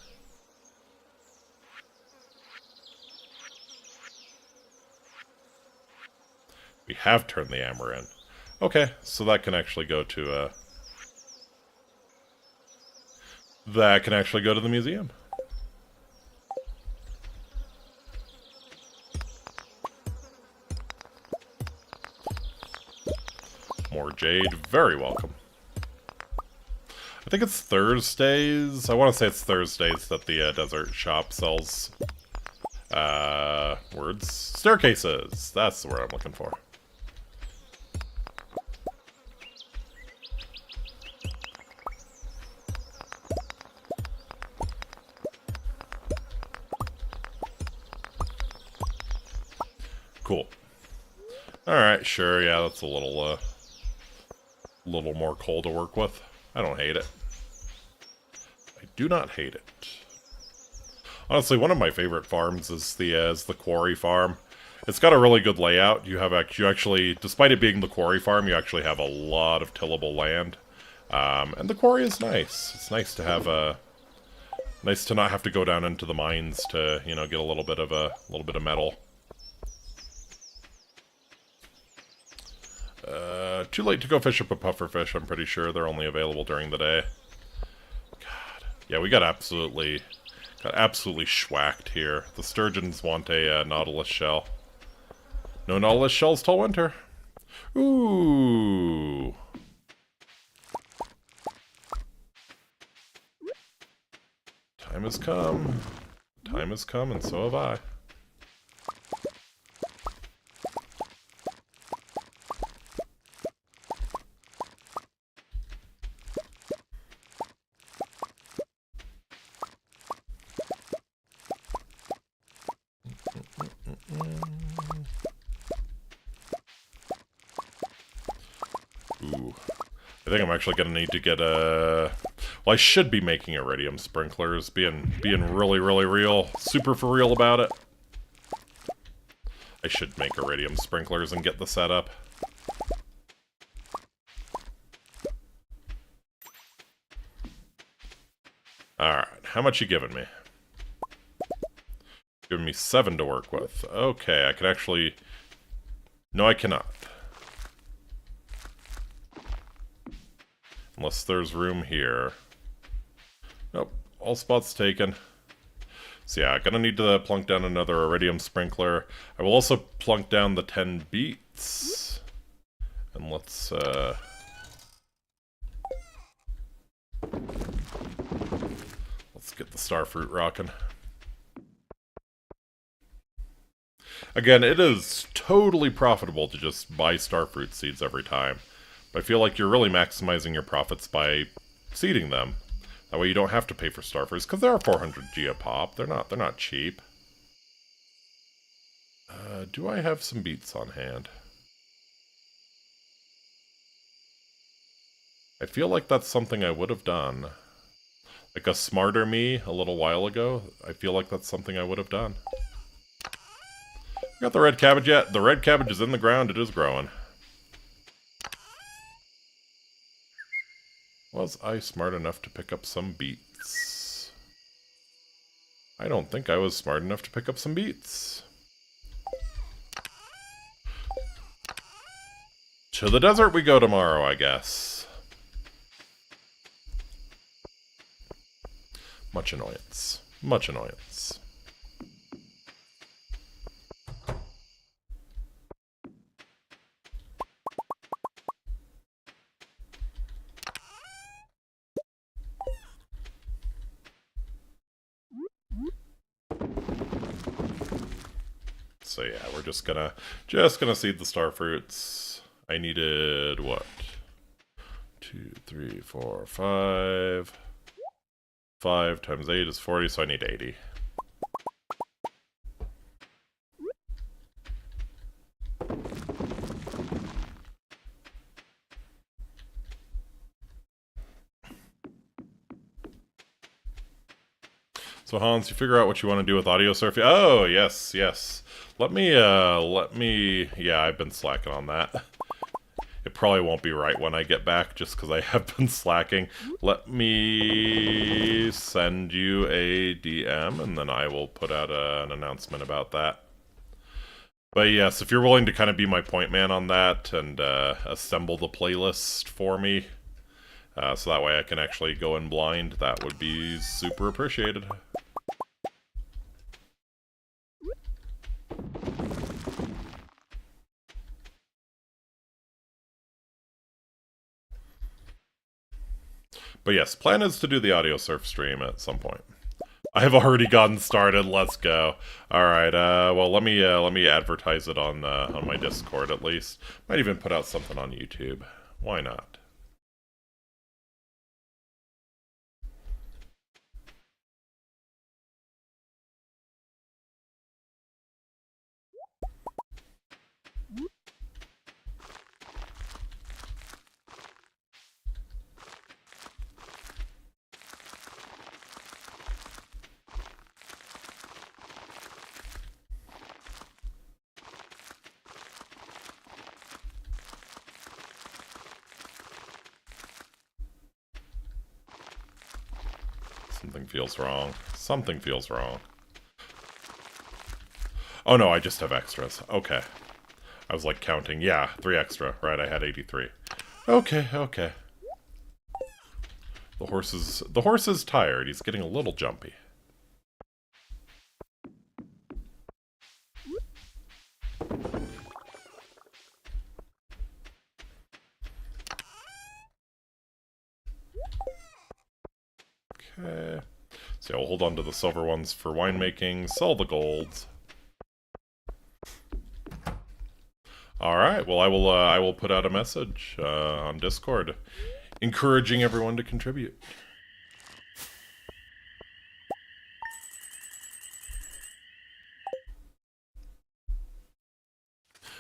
We have turned the amber in. Okay, so that can actually go to the museum. More jade, very welcome. I think it's Thursdays. I want to say it's Thursdays that the desert shop sells staircases. That's the word I'm looking for. Cool. Alright, sure, yeah, that's a little more coal to work with. I don't hate it. I do not hate it. Honestly, one of my favorite farms is the quarry farm. It's got a really good layout. You actually, despite it being the quarry farm, you actually have a lot of tillable land. And the quarry is nice. It's nice to have nice to not have to go down into the mines to, you know, get a little bit of metal. Too late to go fish up a pufferfish, I'm pretty sure. They're only available during the day. God. Yeah, we got absolutely schwacked here. The sturgeons want a nautilus shell. No nautilus shells till winter. Ooh. Time has come. Time has come, and so have I. I think I'm actually going to need to get a... Well, I should be making iridium sprinklers, being really, really real, super for real about it. I should make iridium sprinklers and get the setup. Alright, how much you giving me? Giving me 7 to work with. Okay, I can actually... No, I cannot. Unless there's room here. Nope, all spots taken. So yeah, gonna need to plunk down another iridium sprinkler. I will also plunk down the 10 beets. And let's get the starfruit rocking. Again, it is totally profitable to just buy starfruit seeds every time. But I feel like you're really maximizing your profits by seeding them. That way you don't have to pay for starfruits, because they are 400 G a pop. They're not cheap. Do I have some beets on hand? I feel like that's something I would have done. Like a smarter me a little while ago, I feel like that's something I would have done. Got the red cabbage yet? The red cabbage is in the ground, it is growing. Was I smart enough to pick up some beets? I don't think I was smart enough to pick up some beets. To the desert we go tomorrow, I guess. Much annoyance. Much annoyance. So yeah, we're just gonna seed the starfruits. I needed what? 2, 3, 4, 5. 5 times 8 is 40, so I need 80. So Hans, you figure out what you want to do with audio surfing. Oh, yes, yes. Let me, yeah, I've been slacking on that. It probably won't be right when I get back, just because I have been slacking. Let me send you a DM, and then I will put out an announcement about that. But yes, if you're willing to kind of be my point man on that, and assemble the playlist for me, so that way I can actually go in blind, that would be super appreciated. But yes, plan is to do the audio surf stream at some point. I have already gotten started. Let's go. All right. Well, let me advertise it on my Discord at least. Might even put out something on YouTube. Why not? Something feels wrong. Something feels wrong. Oh no, I just have extras. Okay. I was like counting. Yeah, 3 extra. Right, I had 83. Okay, okay. The horse is tired. He's getting a little jumpy. Okay. So yeah, we'll hold on to the silver ones for winemaking, sell the golds. Alright, well I will put out a message on Discord encouraging everyone to contribute.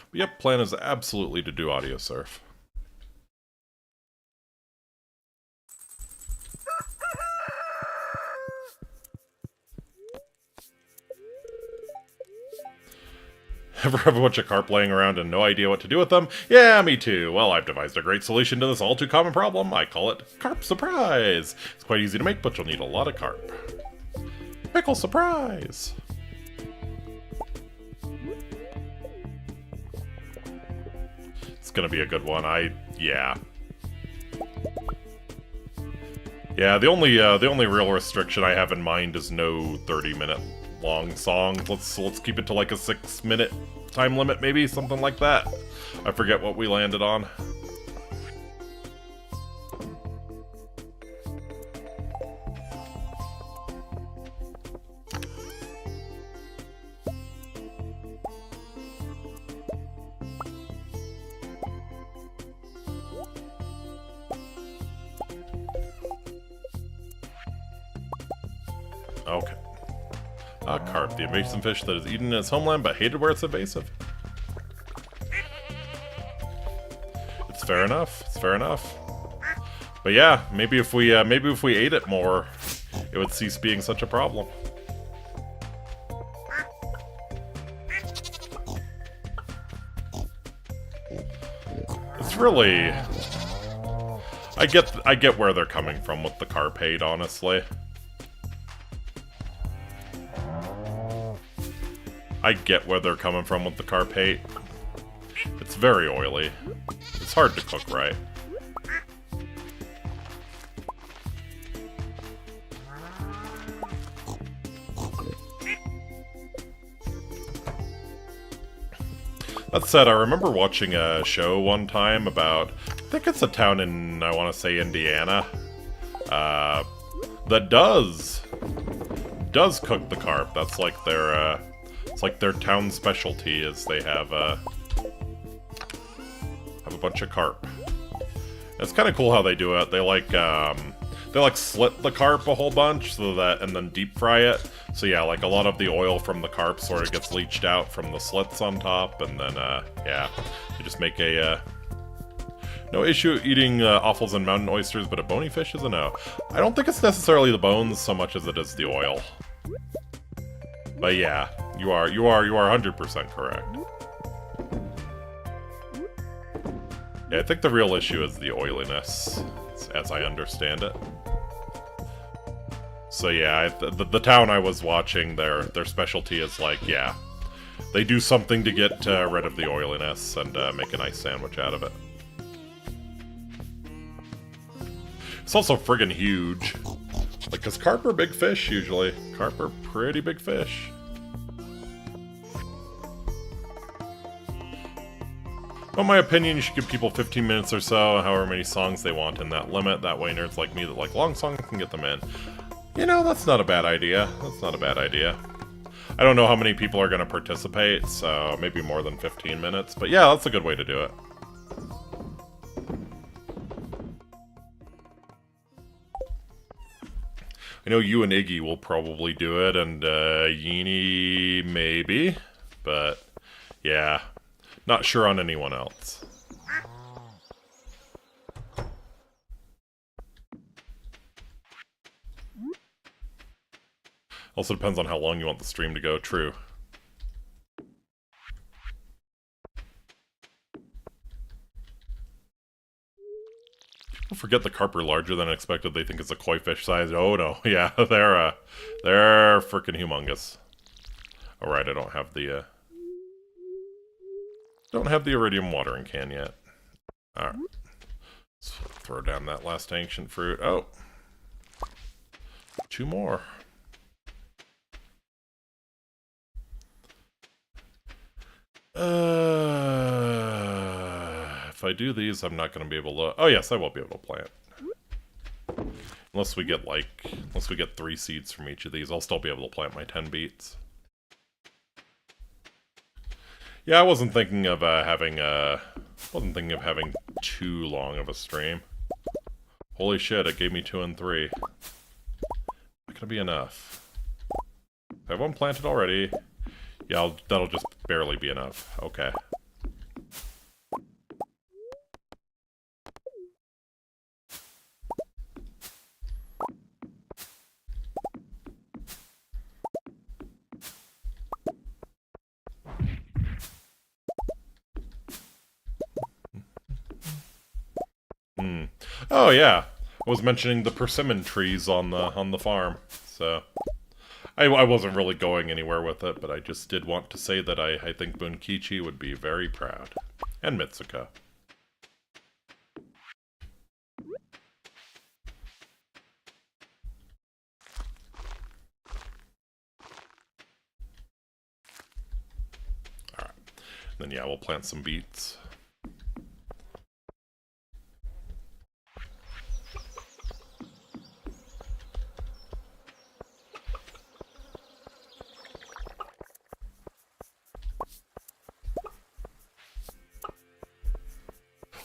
But yep, plan is absolutely to do audio surf. Ever have a bunch of carp laying around and no idea what to do with them? Yeah, me too. Well, I've devised a great solution to this all-too-common problem. I call it Carp Surprise. It's quite easy to make, but you'll need a lot of carp. Pickle Surprise! It's gonna be a good one. Yeah. Yeah, the only real restriction I have in mind is no 30-minute long songs. Let's keep it to like a 6-minute time limit, maybe something like that. I forget what we landed on. Okay. Carp, the invasive fish that is eaten in its homeland but hated where it's invasive. It's fair enough. It's fair enough. But yeah, maybe if we ate it more, it would cease being such a problem. It's really, I get where they're coming from with the carp hate, honestly. I get where they're coming from with the carp hate. It's very oily. It's hard to cook right. That said, I remember watching a show one time about, I think it's a town in, I want to say Indiana, that does cook the carp. That's like their, it's like their town specialty is they have a bunch of carp. It's kind of cool how they do it. They like slit the carp a whole bunch so that, and then deep fry it. So yeah, like a lot of the oil from the carp sort of gets leached out from the slits on top, and then yeah, you just make a no issue eating offals and mountain oysters, but a bony fish is a no. I don't think it's necessarily the bones so much as it is the oil. But yeah, you are 100% correct. Yeah, I think the real issue is the oiliness, as I understand it. So yeah, the town I was watching, their specialty is like, yeah, they do something to get rid of the oiliness and make a nice sandwich out of it. It's also friggin' huge. Like, 'cause carp are big fish, usually. Carp are pretty big fish. In my opinion, you should give people 15 minutes or so, however many songs they want in that limit. That way nerds like me that like long songs can get them in. You know, that's not a bad idea. That's not a bad idea. I don't know how many people are going to participate, so maybe more than 15 minutes. But yeah, that's a good way to do it. I know you and Iggy will probably do it, and Yeenie maybe. But yeah, not sure on anyone else. Also depends on how long you want the stream to go, true. People forget the carp are larger than expected. They think it's a koi fish size. Oh no, yeah, they're freaking humongous. Alright, I don't have the iridium watering can yet. Alright. Let's throw down that last ancient fruit. Oh. 2 more. If I do these, I'm not going to be able to... Oh yes, I will be able to plant. Unless we get 3 seeds from each of these, I'll still be able to plant my 10 beets. Yeah, I wasn't thinking of having too long of a stream. Holy shit, it gave me 2 and 3. Not gonna be enough. I have one planted already. Yeah, that'll just barely be enough. Okay. Hmm. Oh yeah, I was mentioning the persimmon trees on the farm, so I wasn't really going anywhere with it, but I just did want to say that I think Bunkichi would be very proud, and Mitsuko. All right, then yeah, we'll plant some beets.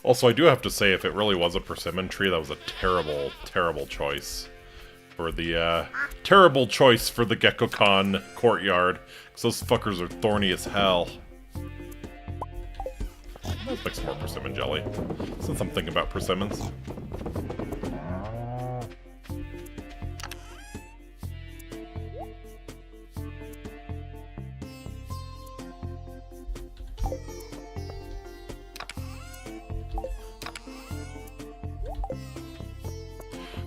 Also, I do have to say, if it really was a persimmon tree, that was a terrible, terrible choice for the, terrible choice for the GeckoCon courtyard, because those fuckers are thorny as hell. Let's make some more persimmon jelly, since I'm thinking about persimmons.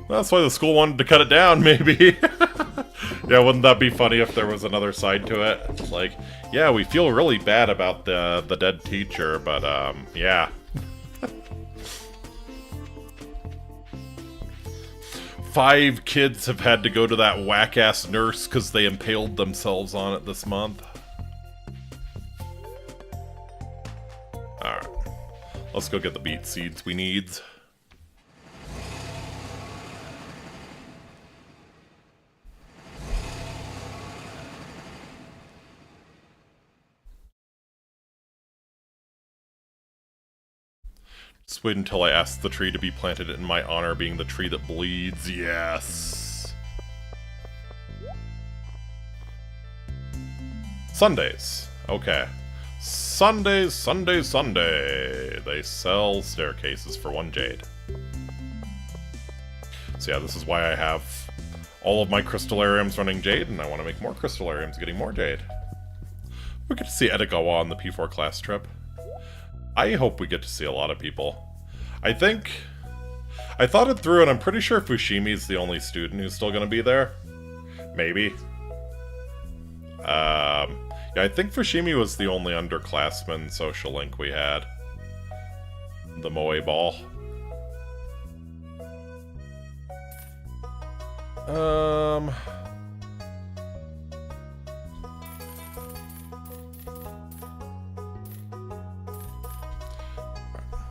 That's why the school wanted to cut it down, maybe. Yeah, wouldn't that be funny if there was another side to it? Like, yeah, we feel really bad about the dead teacher, but, yeah. 5 kids have had to go to that whack-ass nurse because they impaled themselves on it this month. Alright. Let's go get the beet seeds we need. Just wait until I ask the tree to be planted in my honor, being the tree that bleeds. Yes! Sundays. Okay. Sundays, Sunday, Sunday. They sell staircases for 1 jade. So yeah, this is why I have all of my crystallariums running jade, and I want to make more crystallariums getting more jade. We get to see Edogawa on the P4 class trip. I hope we get to see a lot of people. I thought it through, and I'm pretty sure Fushimi's the only student who's still going to be there. Maybe. Yeah, I think Fushimi was the only underclassman social link we had. The Moe Ball.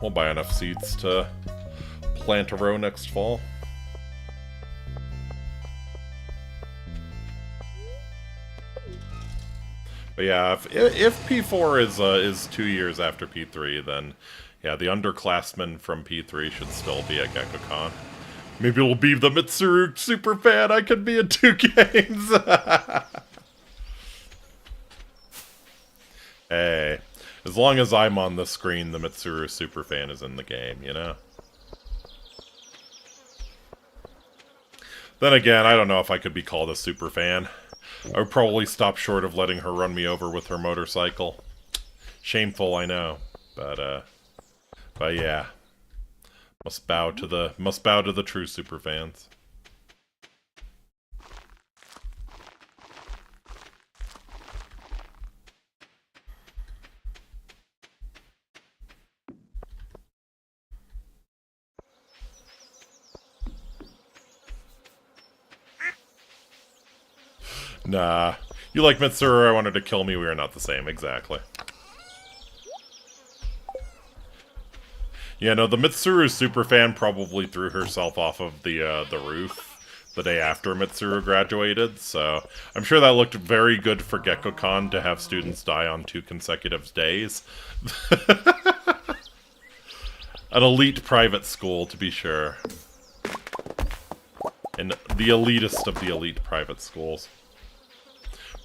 We'll buy enough seeds to plant a row next fall. But yeah, if P4 is 2 years after P3, then yeah, the underclassmen from P3 should still be at GeckoCon. Maybe it'll be the Mitsuru superfan I could be in 2 games! Hey, as long as I'm on the screen, the Mitsuru superfan is in the game, you know? Then again, I don't know if I could be called a superfan. I would probably stop short of letting her run me over with her motorcycle. Shameful, I know, but yeah, must bow to the true superfans. Nah. You like Mitsuru, I wanted to kill me, we are not the same, exactly. Yeah, no, the Mitsuru superfan probably threw herself off of the roof the day after Mitsuru graduated, so I'm sure that looked very good for GeckoCon to have students die on 2 consecutive days. An elite private school, to be sure. And the elitist of the elite private schools.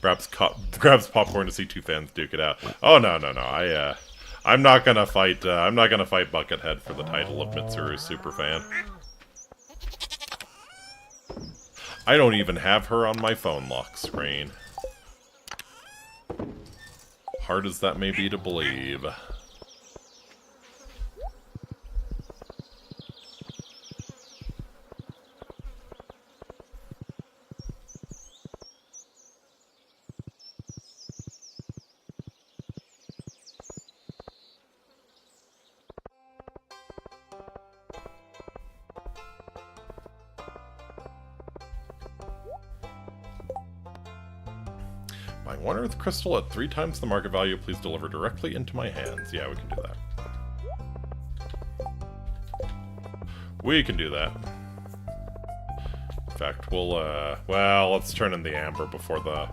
Grabs popcorn to see 2 fans duke it out. Oh no, I'm not gonna fight Buckethead for the title of Mitsuru superfan. I don't even have her on my phone lock screen. Hard as that may be to believe. Buying 1 earth crystal at 3 times the market value. Please deliver directly into my hands. Yeah, we can do that. We can do that. In fact, we'll, well, let's turn in the amber before the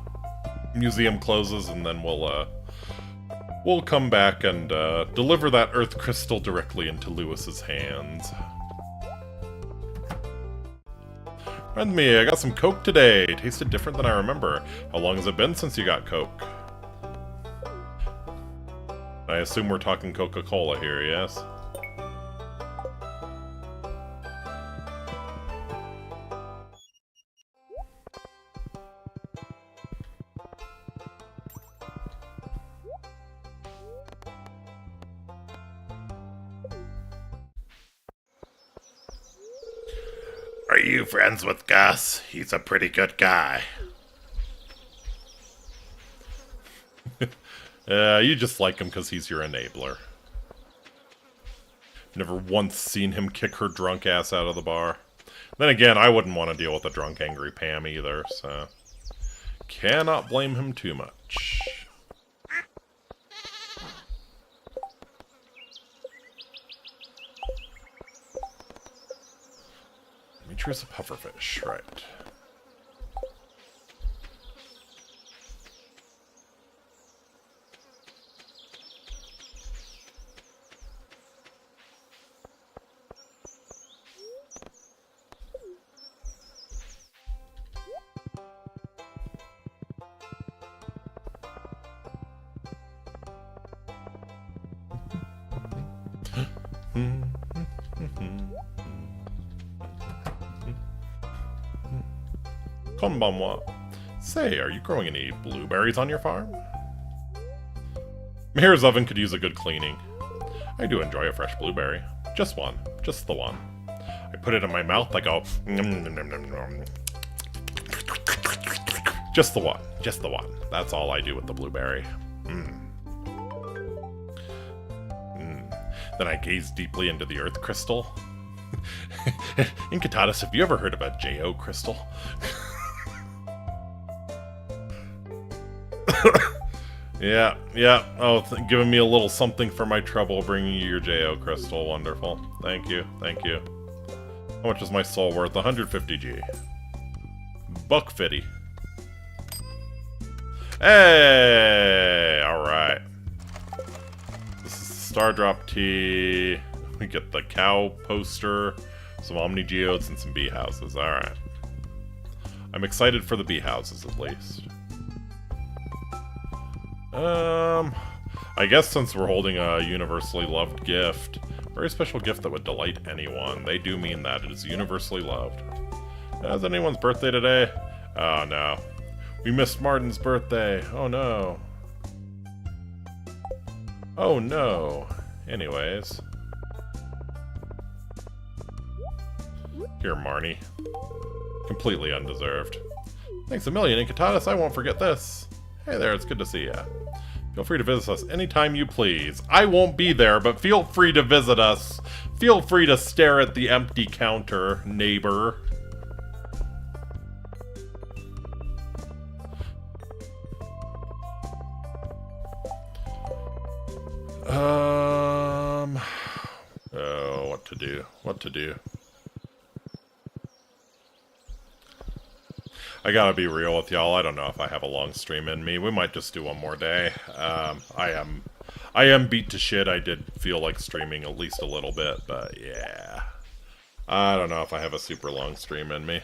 museum closes, and then we'll come back and deliver that earth crystal directly into Lewis's hands. Friend me, I got some Coke today. Tasted different than I remember. How long has it been since you got Coke? I assume we're talking Coca-Cola here, yes? Are you friends with Gus? He's a pretty good guy. You just like him because he's your enabler. Never once seen him kick her drunk ass out of the bar. Then again, I wouldn't want to deal with a drunk, angry Pam either, so... Cannot blame him too much. Demetrius a pufferfish, right. Konbanwa. Say, are you growing any blueberries on your farm? Mayor's oven could use a good cleaning. I do enjoy a fresh blueberry. Just one. Just the one. I put it in my mouth, I go... Just the one. Just the one. That's all I do with the blueberry. Then I gaze deeply into the earth crystal. Incitatus, have you ever heard of a J.O. crystal? Yeah. Oh, giving me a little something for my trouble, bringing you your J.O. crystal. Wonderful. Thank you. How much is my soul worth? 150G. $1.50. Hey! Alright. This is the Star Drop Tea. We get the cow poster, some Omni Geodes, and some bee houses. Alright. I'm excited for the bee houses, at least. I guess since we're holding a universally loved gift, very special gift that would delight anyone, they do mean that it is universally loved. Is anyone's birthday today? Oh no. We missed Martin's birthday. Oh no. Oh no. Anyways. Here, Marnie. Completely undeserved. Thanks a million, Incitatus. I won't forget this. Hey there, it's good to see ya. Feel free to visit us anytime you please. I won't be there, but feel free to visit us. Feel free to stare at the empty counter, neighbor. Oh, what to do. I gotta be real with y'all, I don't know if I have a long stream in me. We might just do one more day. I am beat to shit. I did feel like streaming at least a little bit, but yeah. I don't know if I have a super long stream in me.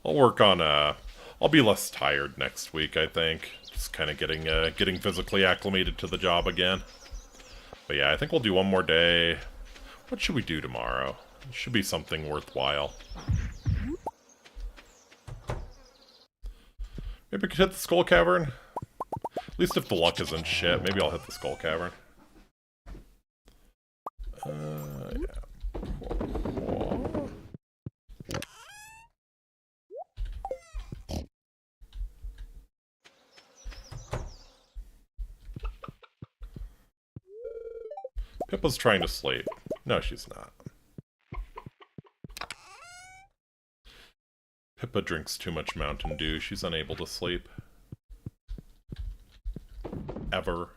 I'll work on, I'll be less tired next week, I think. Just kind of getting physically acclimated to the job again. But yeah, I think we'll do one more day. What should we do tomorrow? It should be something worthwhile. Maybe we could hit the Skull Cavern? At least if the luck isn't shit, maybe I'll hit the Skull Cavern. Yeah. Pippa's trying to sleep. No, she's not. Pippa drinks too much Mountain Dew. She's unable to sleep. Ever.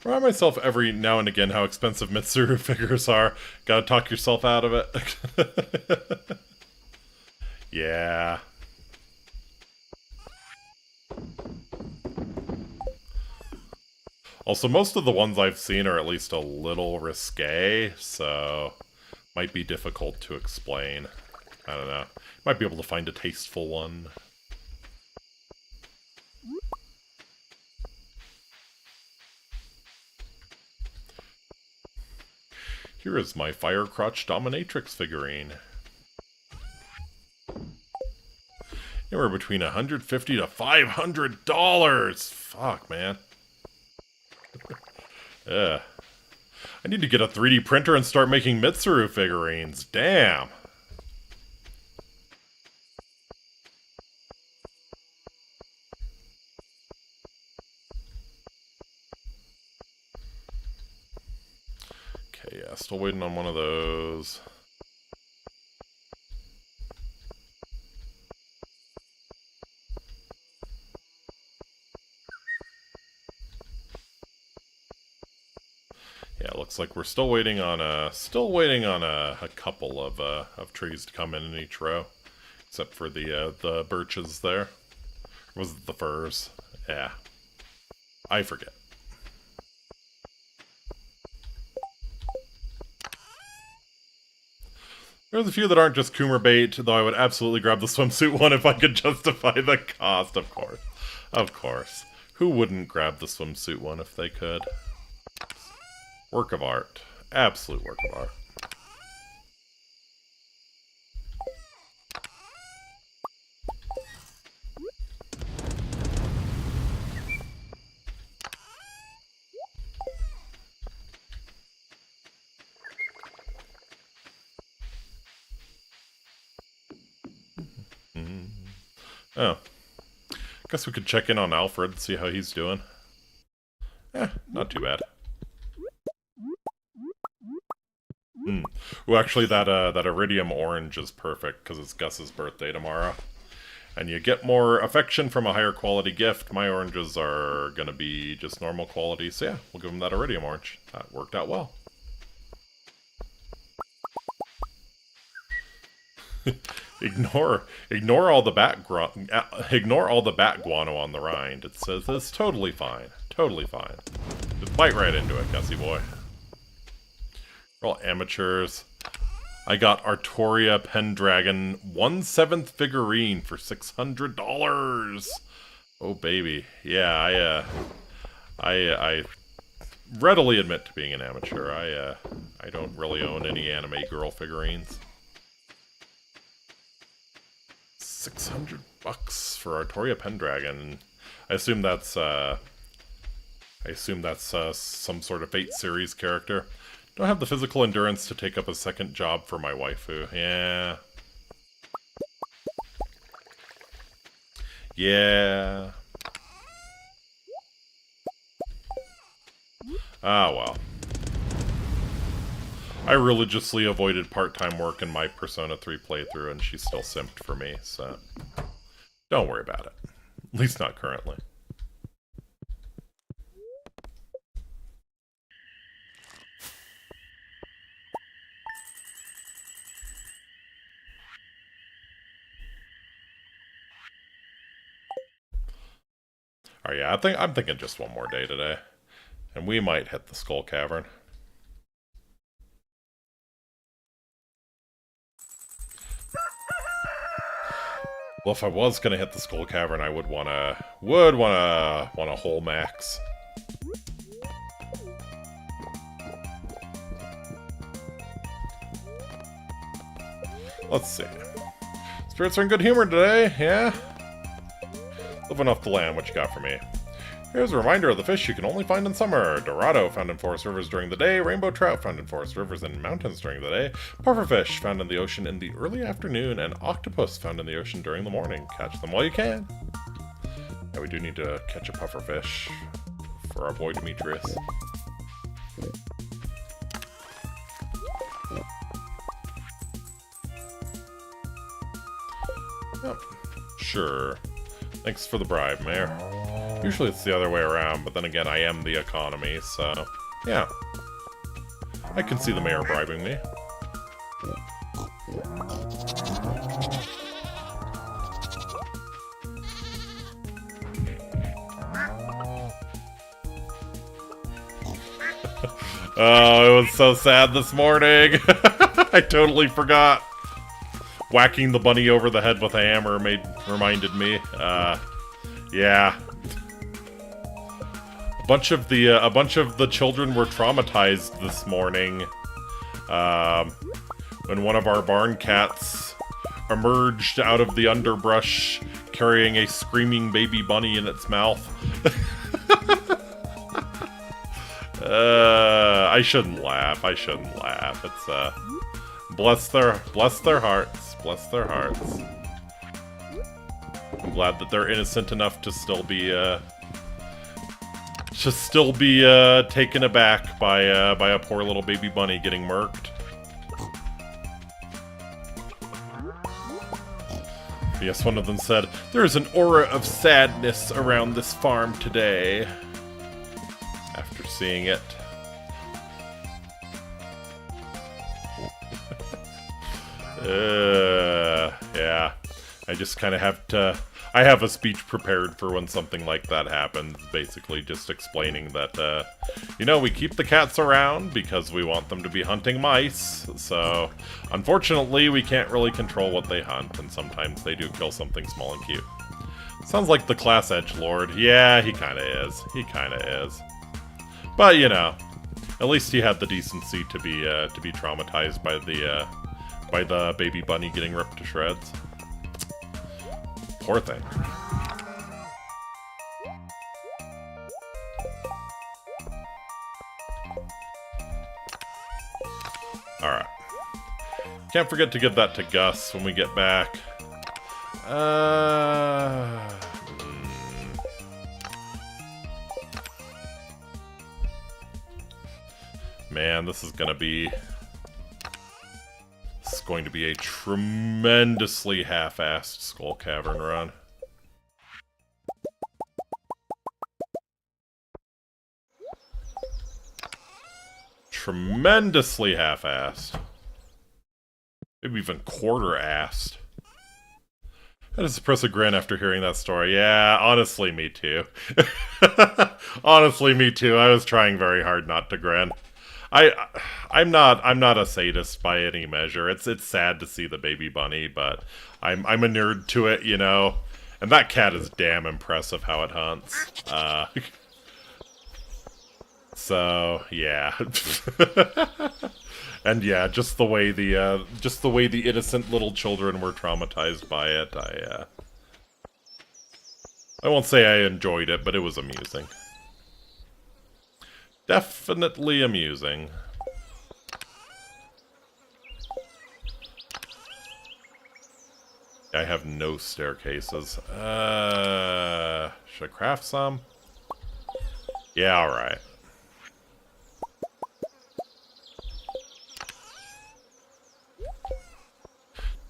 Remind myself every now and again how expensive Mitsuru figures are. Gotta talk yourself out of it. Yeah. Also, most of the ones I've seen are at least a little risque, so might be difficult to explain. I don't know. Might be able to find a tasteful one. Here is my Firecrotch Dominatrix figurine. Anywhere between $150 to $500! Fuck, man. Yeah. I need to get a 3D printer and start making Mitsuru figurines. Damn. Okay, yeah, still waiting on one of those. Yeah, it looks like we're still waiting on a couple of trees to come in each row, except for the birches there. Or was it the firs? Yeah, I forget. There's a few that aren't just Coomer bait, though I would absolutely grab the swimsuit one if I could justify the cost, of course. Of course. Who wouldn't grab the swimsuit one if they could? Work of art. Absolute work of art. Oh. Guess we could check in on Alfred, see how he's doing. Not too bad. Well, actually, that iridium orange is perfect, because it's Gus's birthday tomorrow. And you get more affection from a higher quality gift. My oranges are going to be just normal quality, so yeah, we'll give him that iridium orange. That worked out well. Ignore all the bat guano on the rind. It says it's totally fine. Totally fine. Just bite right into it, Gussie boy. We're all amateurs. I got Artoria Pendragon 1/7 figurine for $600. Oh baby. Yeah, I readily admit to being an amateur. I don't really own any anime girl figurines. $600 for Artoria Pendragon. I assume that's some sort of Fate series character. Don't have the physical endurance to take up a second job for my waifu. Yeah. Yeah. Ah, well. I religiously avoided part-time work in my Persona 3 playthrough, and she's still simped for me, so... Don't worry about it. At least not currently. Oh yeah, I'm thinking just one more day today. And we might hit the Skull Cavern. Well, if I was gonna hit the Skull Cavern, I would wanna whole max. Let's see. Spirits are in good humor today, yeah? Living off the land, what you got for me? Here's a reminder of the fish you can only find in summer. Dorado, found in forest rivers during the day. Rainbow trout, found in forest rivers and mountains during the day. Pufferfish, found in the ocean in the early afternoon. And octopus, found in the ocean during the morning. Catch them while you can. Yeah, we do need to catch a pufferfish for our boy Demetrius. Oh, sure. Thanks for the bribe, Mayor. Usually it's the other way around, but then again, I am the economy, so... yeah. I can see the Mayor bribing me. Oh, it was so sad this morning. I totally forgot. Whacking the bunny over the head with a hammer reminded me. Yeah. A bunch of the children were traumatized this morning. When one of our barn cats emerged out of the underbrush carrying a screaming baby bunny in its mouth. I shouldn't laugh. I shouldn't laugh. It's bless their hearts. Bless their hearts. I'm glad that they're innocent enough to still be taken aback by a poor little baby bunny getting murked. Yes, one of them said, "There is an aura of sadness around this farm today." After seeing it. Yeah. I just kind of have to... I have a speech prepared for when something like that happens. Basically just explaining that, you know, we keep the cats around because we want them to be hunting mice. So, unfortunately, we can't really control what they hunt. And sometimes they do kill something small and cute. Sounds like the class edgelord. Yeah, he kind of is. He kind of is. But, you know, at least he had the decency to be traumatized by the baby bunny getting ripped to shreds. Poor thing. Alright. Can't forget to give that to Gus when we get back. Man, this is going to be a tremendously half-assed Skull Cavern run. Tremendously half-assed. Maybe even quarter-assed. I just suppress a grin after hearing that story. Yeah, honestly, me too. Honestly, me too. I was trying very hard not to grin. I'm not a sadist by any measure. It's sad to see the baby bunny, but I'm a nerd to it, you know. And that cat is damn impressive how it hunts. So yeah. And yeah, just the way the innocent little children were traumatized by it, I won't say I enjoyed it, but it was amusing. Definitely amusing. I have no staircases. Should I craft some? Yeah, alright.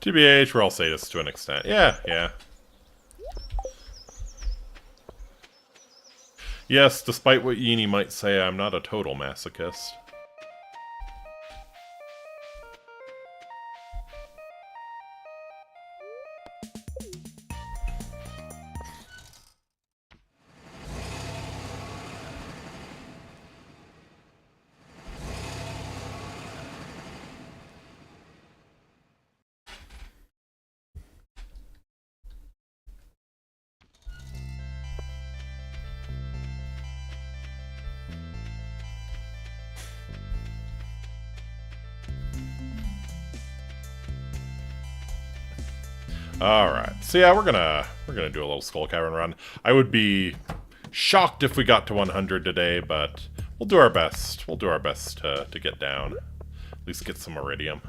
TBH, we're all sadists to an extent. Yeah, yeah. Yes, despite what Yini might say, I'm not a total masochist. Alright, so yeah, we're gonna do a little Skull Cavern run. I would be shocked if we got to 100 today, but we'll do our best. We'll do our best to get down. At least get some Iridium.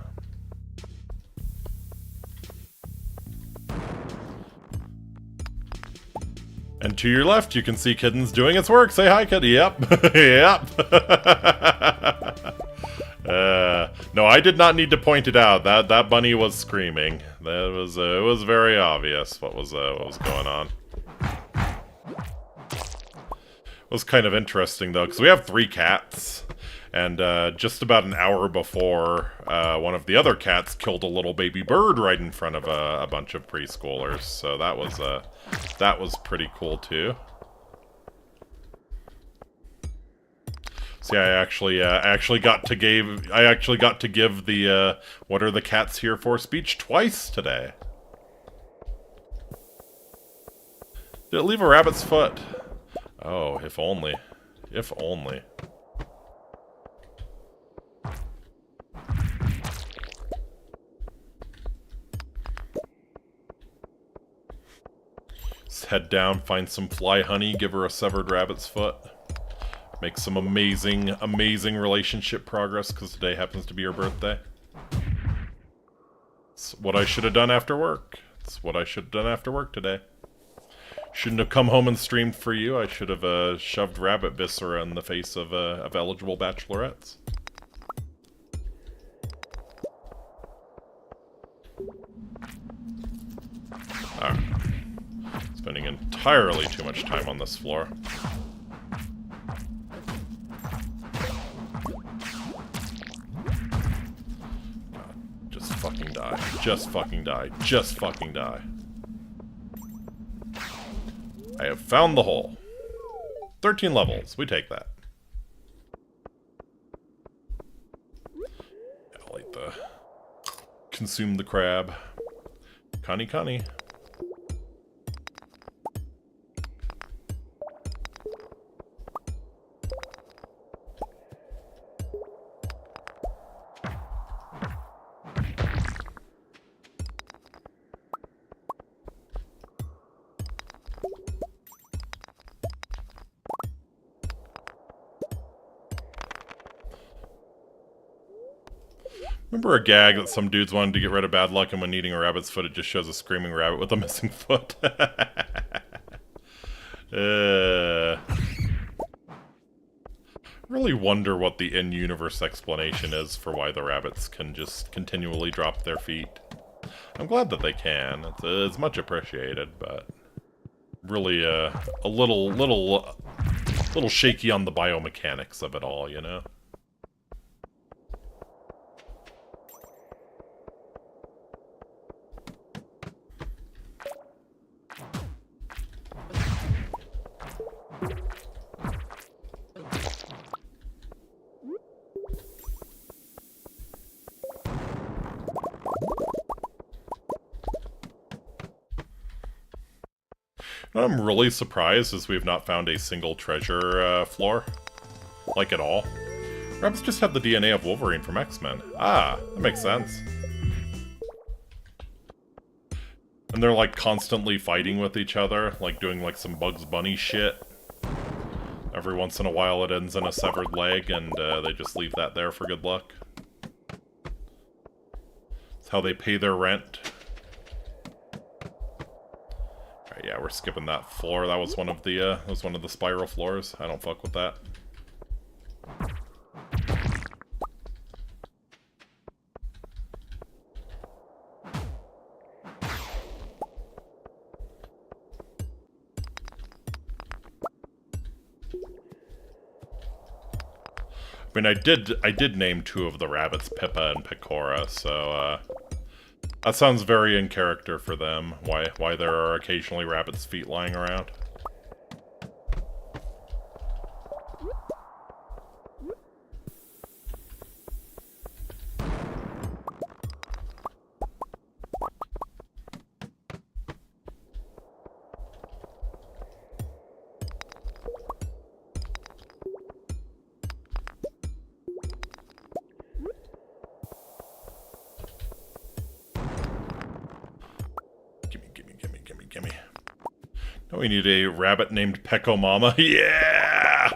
And to your left, you can see Kidden's doing its work. Say hi, Kid. Yep. Yep. No, I did not need to point it out. That bunny was screaming. That was it was very obvious what was going on. It was kind of interesting though, because we have 3 cats, and just about an hour before, one of the other cats killed a little baby bird right in front of a bunch of preschoolers. So that was pretty cool too. See, I actually got to give the "What are the cats here for?" speech twice today. Did it leave a rabbit's foot? Oh, if only. If only. Let's head down, find some fly honey, give her a severed rabbit's foot. Make some amazing, amazing relationship progress, because today happens to be her birthday. It's what I should have done after work. It's what I should have done after work today. Shouldn't have come home and streamed for you. I should have shoved rabbit viscera in the face of eligible bachelorettes. Alright. Spending entirely too much time on this floor. Just fucking die. Just fucking die. Just fucking die. I have found the hole. 13 levels. We take that. I'll eat the... Consume the crab. Connie, Connie. Remember a gag that some dudes wanted to get rid of bad luck, and when eating a rabbit's foot, it just shows a screaming rabbit with a missing foot? Really wonder what the in-universe explanation is for why the rabbits can just continually drop their feet. I'm glad that they can. It's much appreciated, but really a little shaky on the biomechanics of it all, you know? What I'm really surprised is we have not found a single treasure floor. Like at all. Rabbits just have the DNA of Wolverine from X-Men. Ah, that makes sense. And they're like constantly fighting with each other, like doing like some Bugs Bunny shit. Every once in a while it ends in a severed leg, and they just leave that there for good luck. It's how they pay their rent. Alright, yeah, we're skipping that floor. That was one of the spiral floors. I don't fuck with that. I mean, I did name 2 of the rabbits Pippa and Pecora, so that sounds very in character for them. Why there are occasionally rabbits' feet lying around. Gimme. Now we need a rabbit named Pecco Mama. Yeah!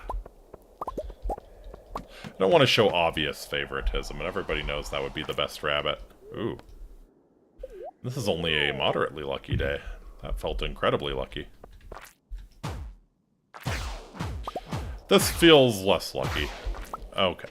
I don't want to show obvious favoritism, and everybody knows that would be the best rabbit. Ooh. This is only a moderately lucky day. That felt incredibly lucky. This feels less lucky. Okay.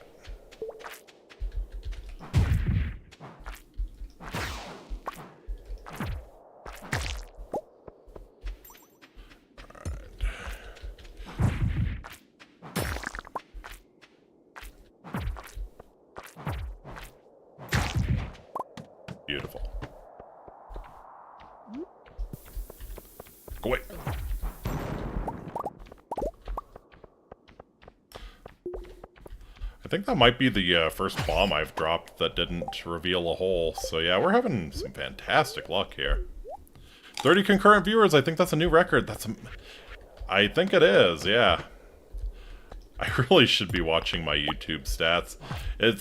Go away. I think that might be the first bomb I've dropped that didn't reveal a hole. So yeah, we're having some fantastic luck here. 30 concurrent viewers, I think that's a new record. I think it is, yeah. I really should be watching my YouTube stats.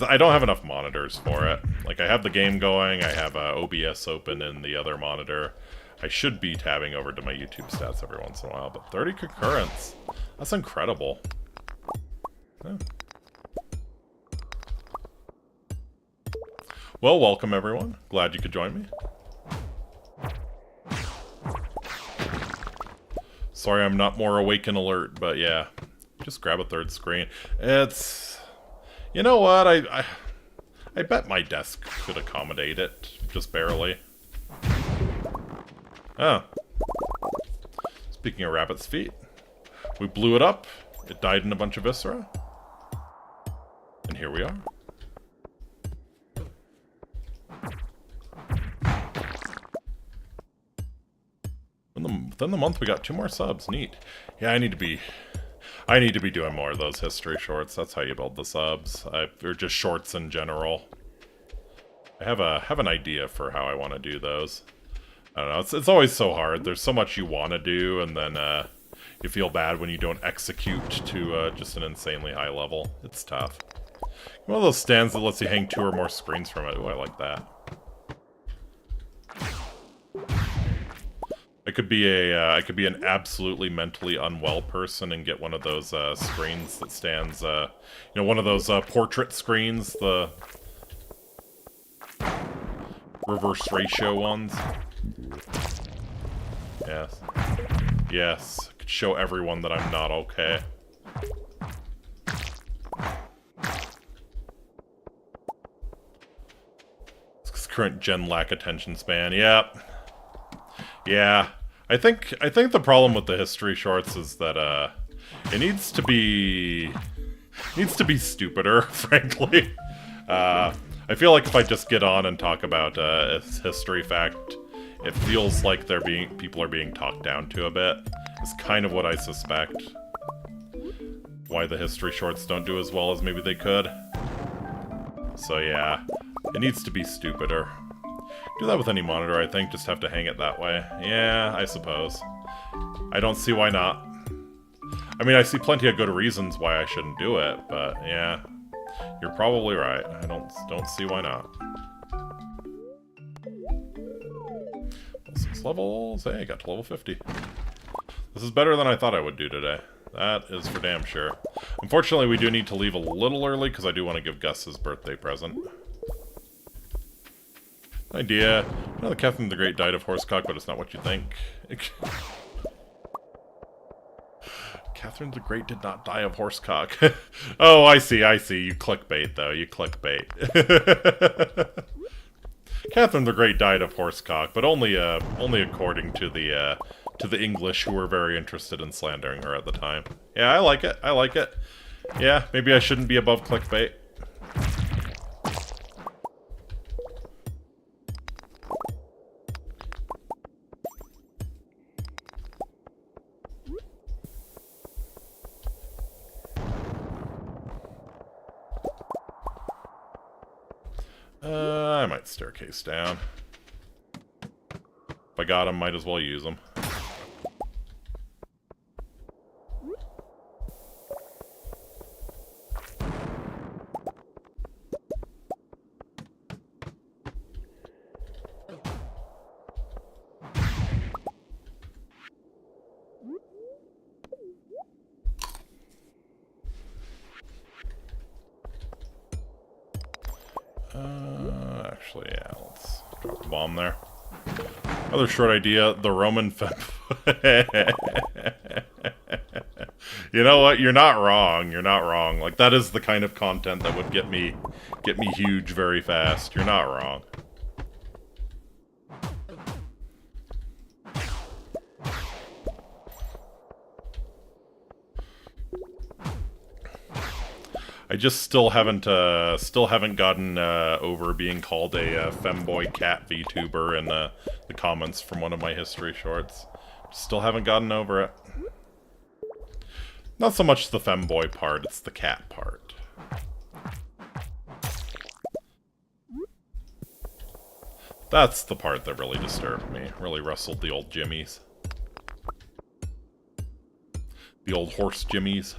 I don't have enough monitors for it. Like, I have the game going, I have OBS open in the other monitor. I should be tabbing over to my YouTube stats every once in a while, but 30 concurrents. That's incredible. Yeah. Well, welcome everyone. Glad you could join me. Sorry I'm not more awake and alert, but yeah. Just grab a third screen. It's... You know what? I bet my desk could accommodate it. Just barely. Oh. Speaking of rabbit's feet. We blew it up. It died in a bunch of viscera. And here we are. Within the month we got 2 more subs. Neat. Yeah, I need to be doing more of those history shorts. That's how you build the subs. Or just shorts in general. I have an idea for how I want to do those. I don't know. It's always so hard. There's so much you want to do, and then you feel bad when you don't execute to just an insanely high level. It's tough. One of those stands that lets you hang 2 or more screens from it. Ooh, I like that. I could be an absolutely mentally unwell person and get one of those screens that stands, you know, one of those portrait screens, the reverse ratio ones. Yes. Yes. I could show everyone that I'm not okay. It's current gen lack attention span. Yep. Yeah, I think the problem with the history shorts is that it needs to be stupider, frankly. I feel like if I just get on and talk about a history fact, it feels like people are being talked down to a bit. It's kind of what I suspect. Why the history shorts don't do as well as maybe they could. So yeah, it needs to be stupider. Do that with any monitor, I think. Just have to hang it that way. Yeah, I suppose. I don't see why not. I mean, I see plenty of good reasons why I shouldn't do it, but yeah. You're probably right. I don't see why not. 6 levels. Hey, I got to level 50. This is better than I thought I would do today. That is for damn sure. Unfortunately, we do need to leave a little early because I do want to give Gus his birthday present. Idea. You know that Catherine the Great died of horsecock, but it's not what you think. Catherine the Great did not die of horsecock. Oh, I see. You clickbait, though. You clickbait. Catherine the Great died of horsecock, but only according to the English, who were very interested in slandering her at the time. Yeah, I like it. Yeah, maybe I shouldn't be above clickbait. I might staircase down. If I got him, might as well use him. Actually, yeah, let's drop the bomb there. Another short idea, the Roman You know what? You're not wrong. You're not wrong. Like, that is the kind of content that would get me huge very fast. You're not wrong. I just still haven't gotten over being called a femboy cat VTuber in the comments from one of my history shorts. Still haven't gotten over it. Not so much the femboy part, it's the cat part. That's the part that really disturbed me. Really rustled the old jimmies. The old horse jimmies.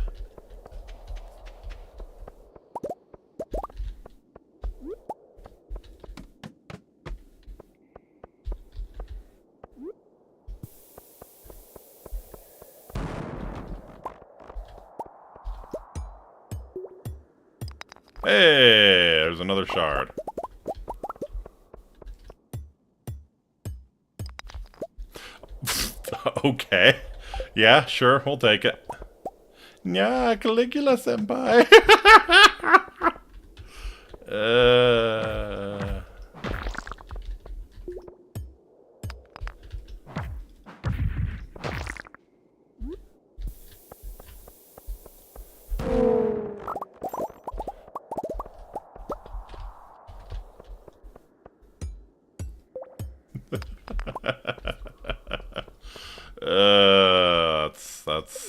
Hey, there's another shard. Okay. Yeah, sure, we'll take it. Yeah, Caligula-senpai.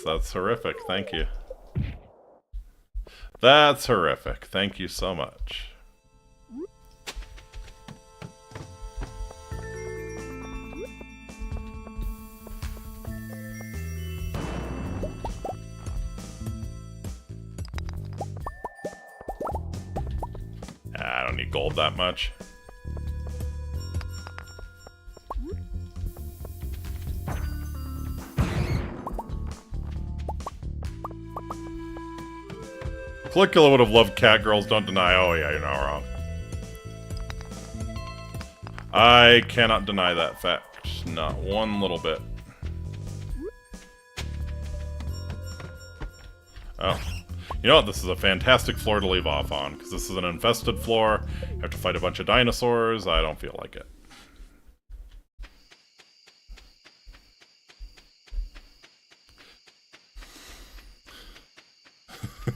That's horrific. Thank you. That's horrific. Thank you so much. I don't need gold that much. Caligula would have loved cat girls, don't deny. Oh yeah, you're not wrong. I cannot deny that fact. Not one little bit. Oh. You know what? This is a fantastic floor to leave off on, because this is an infested floor. You have to fight a bunch of dinosaurs. I don't feel like it.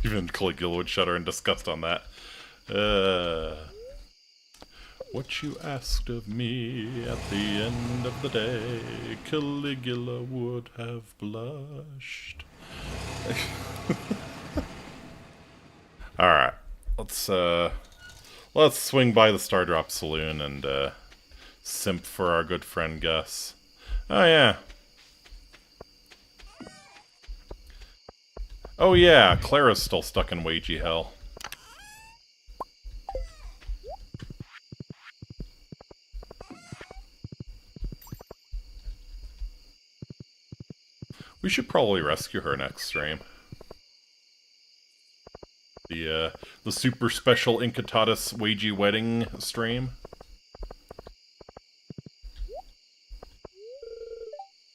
Even Caligula would shudder in disgust on that. What you asked of me at the end of the day, Caligula would have blushed. Alright, let's swing by the Stardrop Saloon and simp for our good friend Gus. Oh yeah. Oh yeah, Clara's still stuck in wagey hell. We should probably rescue her next stream. The super special Incitatus wagey wedding stream.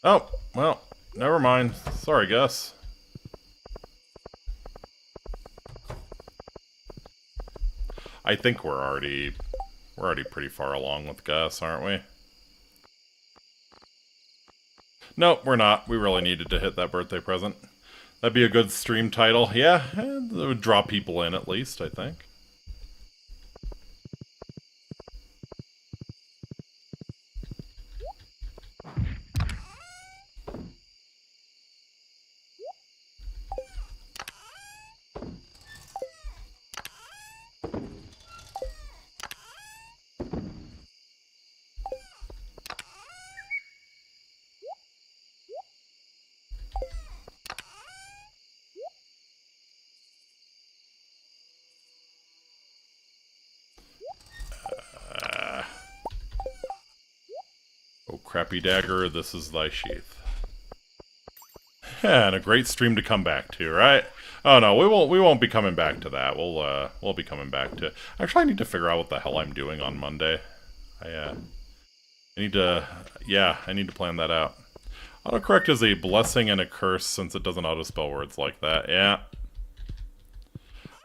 Oh, well, never mind. Sorry, Gus. I think we're already pretty far along with Gus, aren't we? Nope, we're not. We really needed to hit that birthday present. That'd be a good stream title. Yeah, it would draw people in at least, I think. Oh, crappy dagger, this is thy sheath. Yeah, and a great stream to come back to, right? Oh no, we won't be coming back to that. We'll be coming back to... Actually, I need to figure out what the hell I'm doing on Monday. I need to... Yeah, I need to plan that out. Autocorrect is a blessing and a curse since it doesn't autospell words like that. Yeah.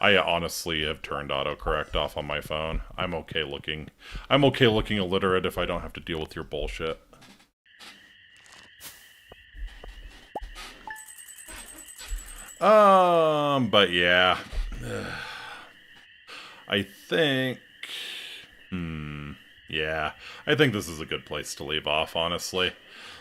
I honestly have turned autocorrect off on my phone. I'm okay looking illiterate if I don't have to deal with your bullshit. But yeah. I think... Yeah, I think this is a good place to leave off, honestly.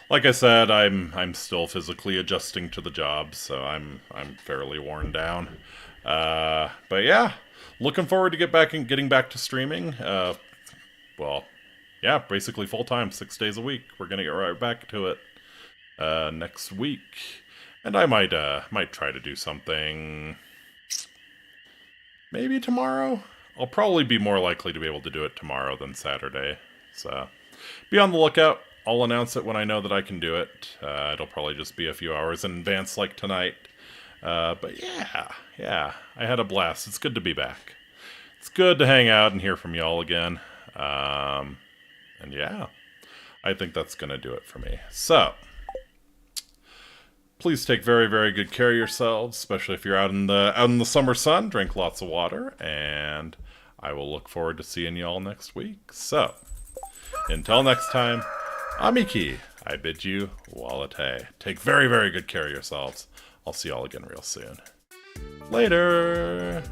Like I said, I'm still physically adjusting to the job, so I'm fairly worn down. But yeah, looking forward to getting back to streaming. Well, yeah, basically full time, 6 days a week. We're gonna get right back to it next week, and I might try to do something maybe tomorrow. I'll probably be more likely to be able to do it tomorrow than Saturday, so be on the lookout. I'll announce it when I know that I can do it. It'll probably just be a few hours in advance like tonight. But yeah, I had a blast. It's good to be back. It's good to hang out and hear from y'all again. And yeah, I think that's going to do it for me. So, please take very, very good care of yourselves, especially if you're out in the summer sun. Drink lots of water, and I will look forward to seeing y'all next week. So, until next time, Amiki, I bid you walate. Take very, very good care of yourselves. I'll see y'all again real soon. Later!